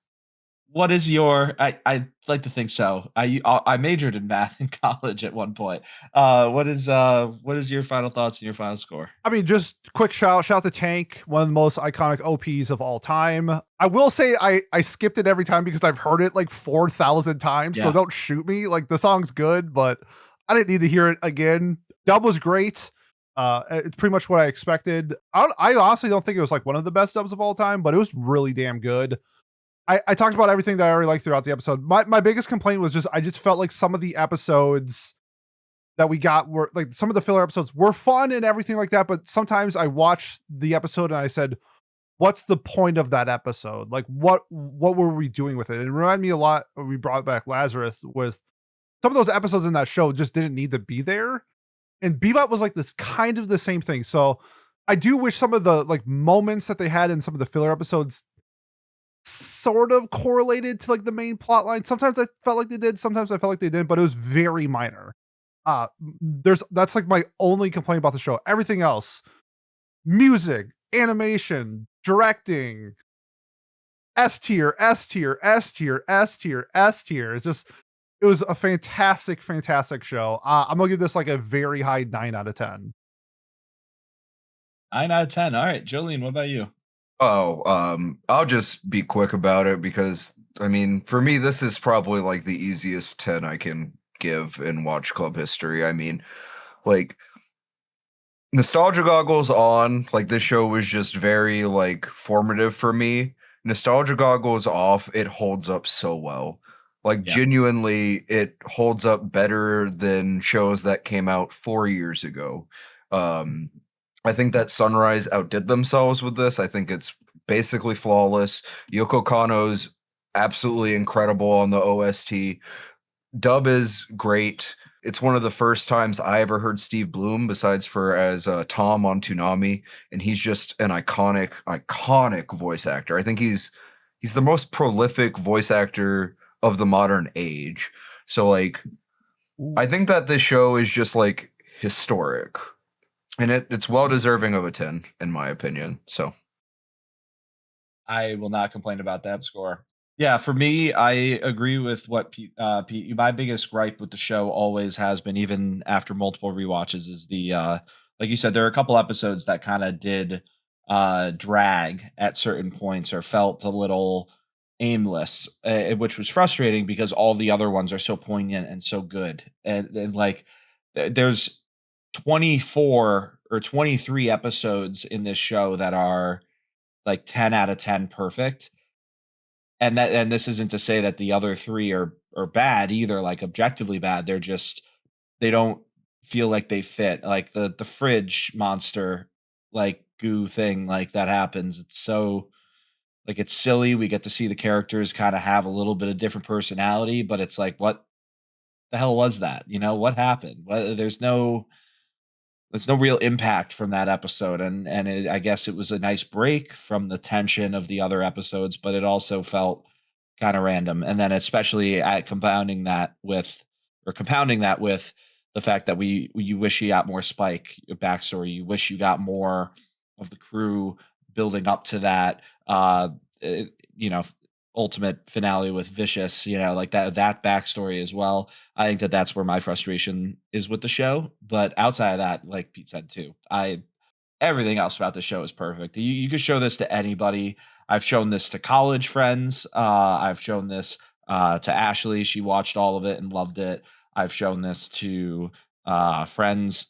what is your I like to think so. I majored in math in college at one point. What is your final thoughts and your final score? I mean, just quick shout to Tank, one of the most iconic OPs of all time. I will say I skipped it every time because I've heard it like 4,000 times. So Yeah. don't shoot me. Like the song's good, but I didn't need to hear it again. Dub was great. It's pretty much what I expected. I honestly don't think it was like one of the best dubs of all time, but it was really damn good. I talked about everything that I already liked throughout the episode. My biggest complaint was just I just felt like some of the episodes that we got were like some of the filler episodes were fun and everything like that, but sometimes I watched the episode and I said, "What's the point of that episode? Like, what were we doing with it?" It reminded me a lot. We brought back Lazarus with some of those episodes in that show just didn't need to be there, and Bebop was like this kind of the same thing. So I do wish some of the like moments that they had in some of the filler episodes sort of correlated to like the main plot line. Sometimes I felt like they did, sometimes I felt like they didn't, but it was very minor. That's like my only complaint about the show. Everything else, music, animation, directing, S tier, S tier, S tier, S tier, S tier. It was a fantastic, fantastic show. I'm gonna give this like a very high 9 out of 10. 9 out of 10. All right, Jolene, what about you? Oh, I'll just be quick about it because I mean, for me, this is probably like the easiest 10 I can give in Watch Club history. I mean, like nostalgia goggles on, like this show was just very like formative for me. Nostalgia goggles off, it holds up so well. Like Yeah. genuinely, it holds up better than shows that came out 4 years ago. Um, I think that Sunrise outdid themselves with this. I think it's basically flawless. Yoko Kanno's absolutely incredible on the OST. Dub is great. It's one of the first times I ever heard Steve Bloom besides for as Tom on Toonami, and he's just an iconic voice actor. I think he's the most prolific voice actor of the modern age. So like I think that this show is just like historic. And it's well deserving of a 10 in my opinion. So I will not complain about that score. Yeah, for me, I agree with what Pete. My biggest gripe with the show always has been, even after multiple rewatches, is the like you said, there are a couple episodes that kind of did drag at certain points or felt a little aimless, which was frustrating because all the other ones are so poignant and so good. And like, there's 24 or 23 episodes in this show that are like 10 out of 10 perfect. And this isn't to say that the other 3 are bad either, like objectively bad. They're just they don't feel like they fit. Like the fridge monster like goo thing like that happens. It's so like it's silly. We get to see the characters kind of have a little bit of different personality, but it's like what the hell was that? You know, what happened? There's no real impact from that episode, and I guess it was a nice break from the tension of the other episodes, but it also felt kind of random. And then especially at compounding that with the fact that you wish you got more Spike backstory, you wish you got more of the crew building up to that. Uh, you know, ultimate finale with Vicious, like that backstory as well. I think that that's where my frustration is with the show. But outside of that, like Pete said too, I everything else about the show is perfect. You could show this to anybody. I've shown this to college friends. I've shown this to Ashley. She watched all of it and loved it. I've shown this to friends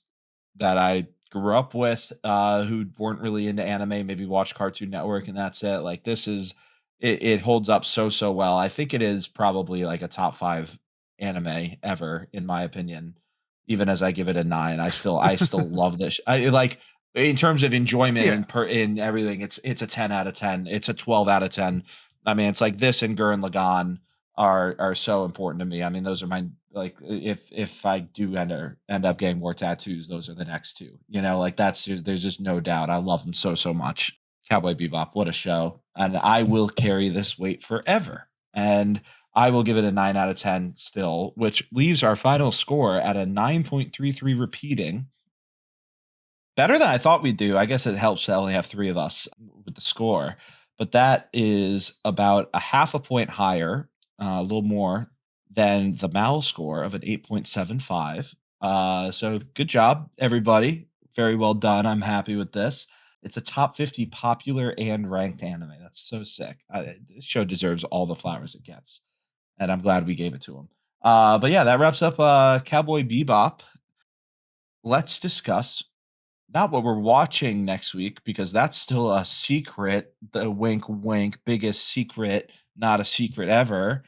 that I grew up with who weren't really into anime, maybe watch Cartoon Network and that's it. Like it holds up so well. I think it is probably like a top 5 anime ever in my opinion. Even as I give it a 9, I still love this. I like in terms of enjoyment Yeah. in everything, it's a 10 out of 10. It's a 12 out of 10. I mean, it's like this and Gurren Lagann are so important to me. I mean, those are my like if I do end up getting more tattoos, those are the next 2. Like there's just no doubt. I love them so much. Cowboy Bebop, what a show. And I will carry this weight forever. And I will give it a 9 out of 10 still, which leaves our final score at a 9.33 repeating. better than I thought we'd do. I guess it helps to only have 3 of us with the score, but that is about a half a point higher, a little more than the Mal score of an 8.75. So good job, everybody. Very well done. I'm happy with this. It's a top 50 popular and ranked anime. That's so sick. This show deserves all the flowers it gets, and I'm glad we gave it to them. But yeah, that wraps up Cowboy Bebop. Let's discuss not what we're watching next week, because that's still a secret. The wink, wink, biggest secret, not a secret ever.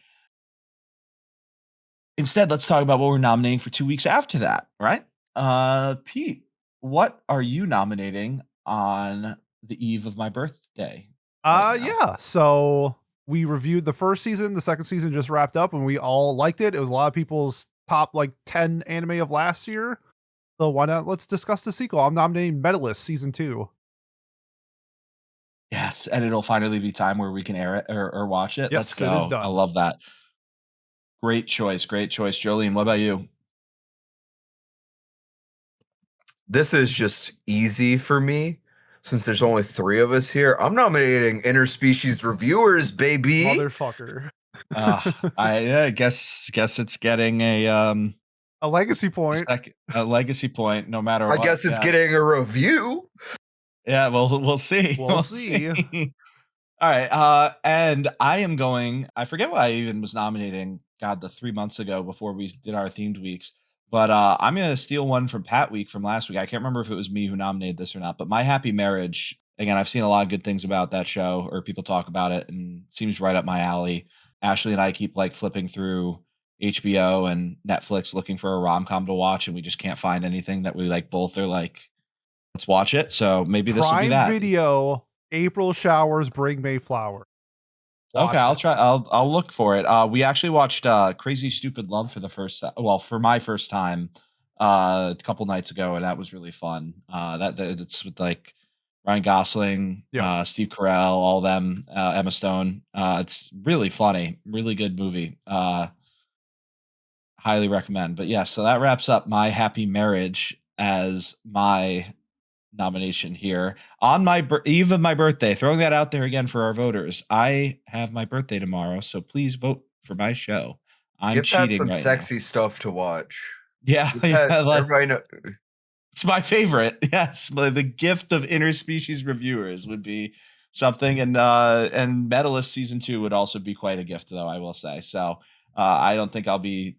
Instead, let's talk about what we're nominating for 2 weeks after that, right? Pete, what are you nominating on the eve of my birthday? right now? Yeah. So we reviewed the first season. The second season just wrapped up, and we all liked it. It was a lot of people's top 10 anime of last year. So why not? Let's discuss the sequel. I'm nominating Medalist season 2. Yes, and it'll finally be time where we can air it or watch it. Yes, Let's it is go. done. I love that. Great choice. Great choice. Jolene, what about you? This is just easy for me since there's only 3 of us here. I'm nominating Interspecies Reviewers, baby. Motherfucker. I guess it's getting a legacy point. a legacy point, no matter I what. guess it's getting a review. Yeah, well, we'll see. We'll see. All right. And I am going, I forget what I even was nominating, God, the 3 months ago before we did our themed weeks. But I'm going to steal one from Pat Week from last week. I can't remember if it was me who nominated this or not, but My Happy Marriage. Again, I've seen a lot of good things about that show, or people talk about it, and it seems right up my alley. Ashley and I keep flipping through HBO and Netflix looking for a rom-com to watch, and we just can't find anything that we both are let's watch it. So maybe this will be Prime that. Video, April Showers Bring Mayflower. Watch Okay, I'll it. try. I'll look for it. We actually watched Crazy Stupid Love for the first for my first time a couple nights ago, and that was really fun. That's with Ryan Gosling, Yeah. Steve Carell, all them, Emma Stone. It's really funny, really good movie. Highly recommend. But yeah, so that wraps up My Happy Marriage as my nomination here on my eve of my birthday. Throwing that out there again for our voters. I have my birthday tomorrow, so please vote for my show. I'm You've had cheating some right sexy stuff to watch. now. Yeah, You've had- everybody know. it's my favorite. Yes, but the gift of Interspecies Reviewers would be something, and Medalist season 2 would also be quite a gift, though, I will say. So I don't think I'll be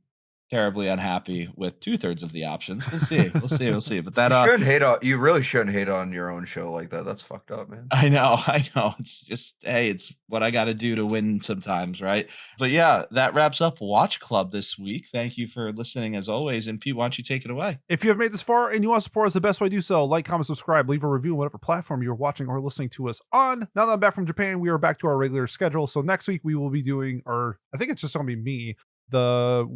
terribly unhappy with 2/3 of the options. We'll see. We'll see. But that You really shouldn't hate on your own show like that. That's fucked up, man. I know. It's just, hey, it's what I got to do to win sometimes, right? But yeah, that wraps up Watch Club this week. Thank you for listening as always. And Pete, why don't you take it away? If you have made this far and you want to support us, the best way to do so, like, comment, subscribe, leave a review on whatever platform you're watching or listening to us on. Now that I'm back from Japan, we are back to our regular schedule. So next week we will be doing, I think it's just going to be me, the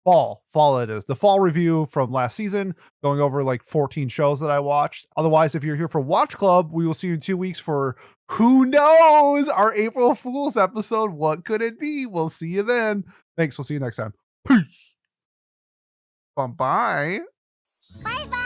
fall it is, the fall review from last season, going over 14 shows that I watched. Otherwise, if you're here for Watch Club, we will see you in 2 weeks for who knows, our April Fool's episode. What could it be? We'll see you then. Thanks. We'll see you next time. Peace. Bye-bye. Bye-bye.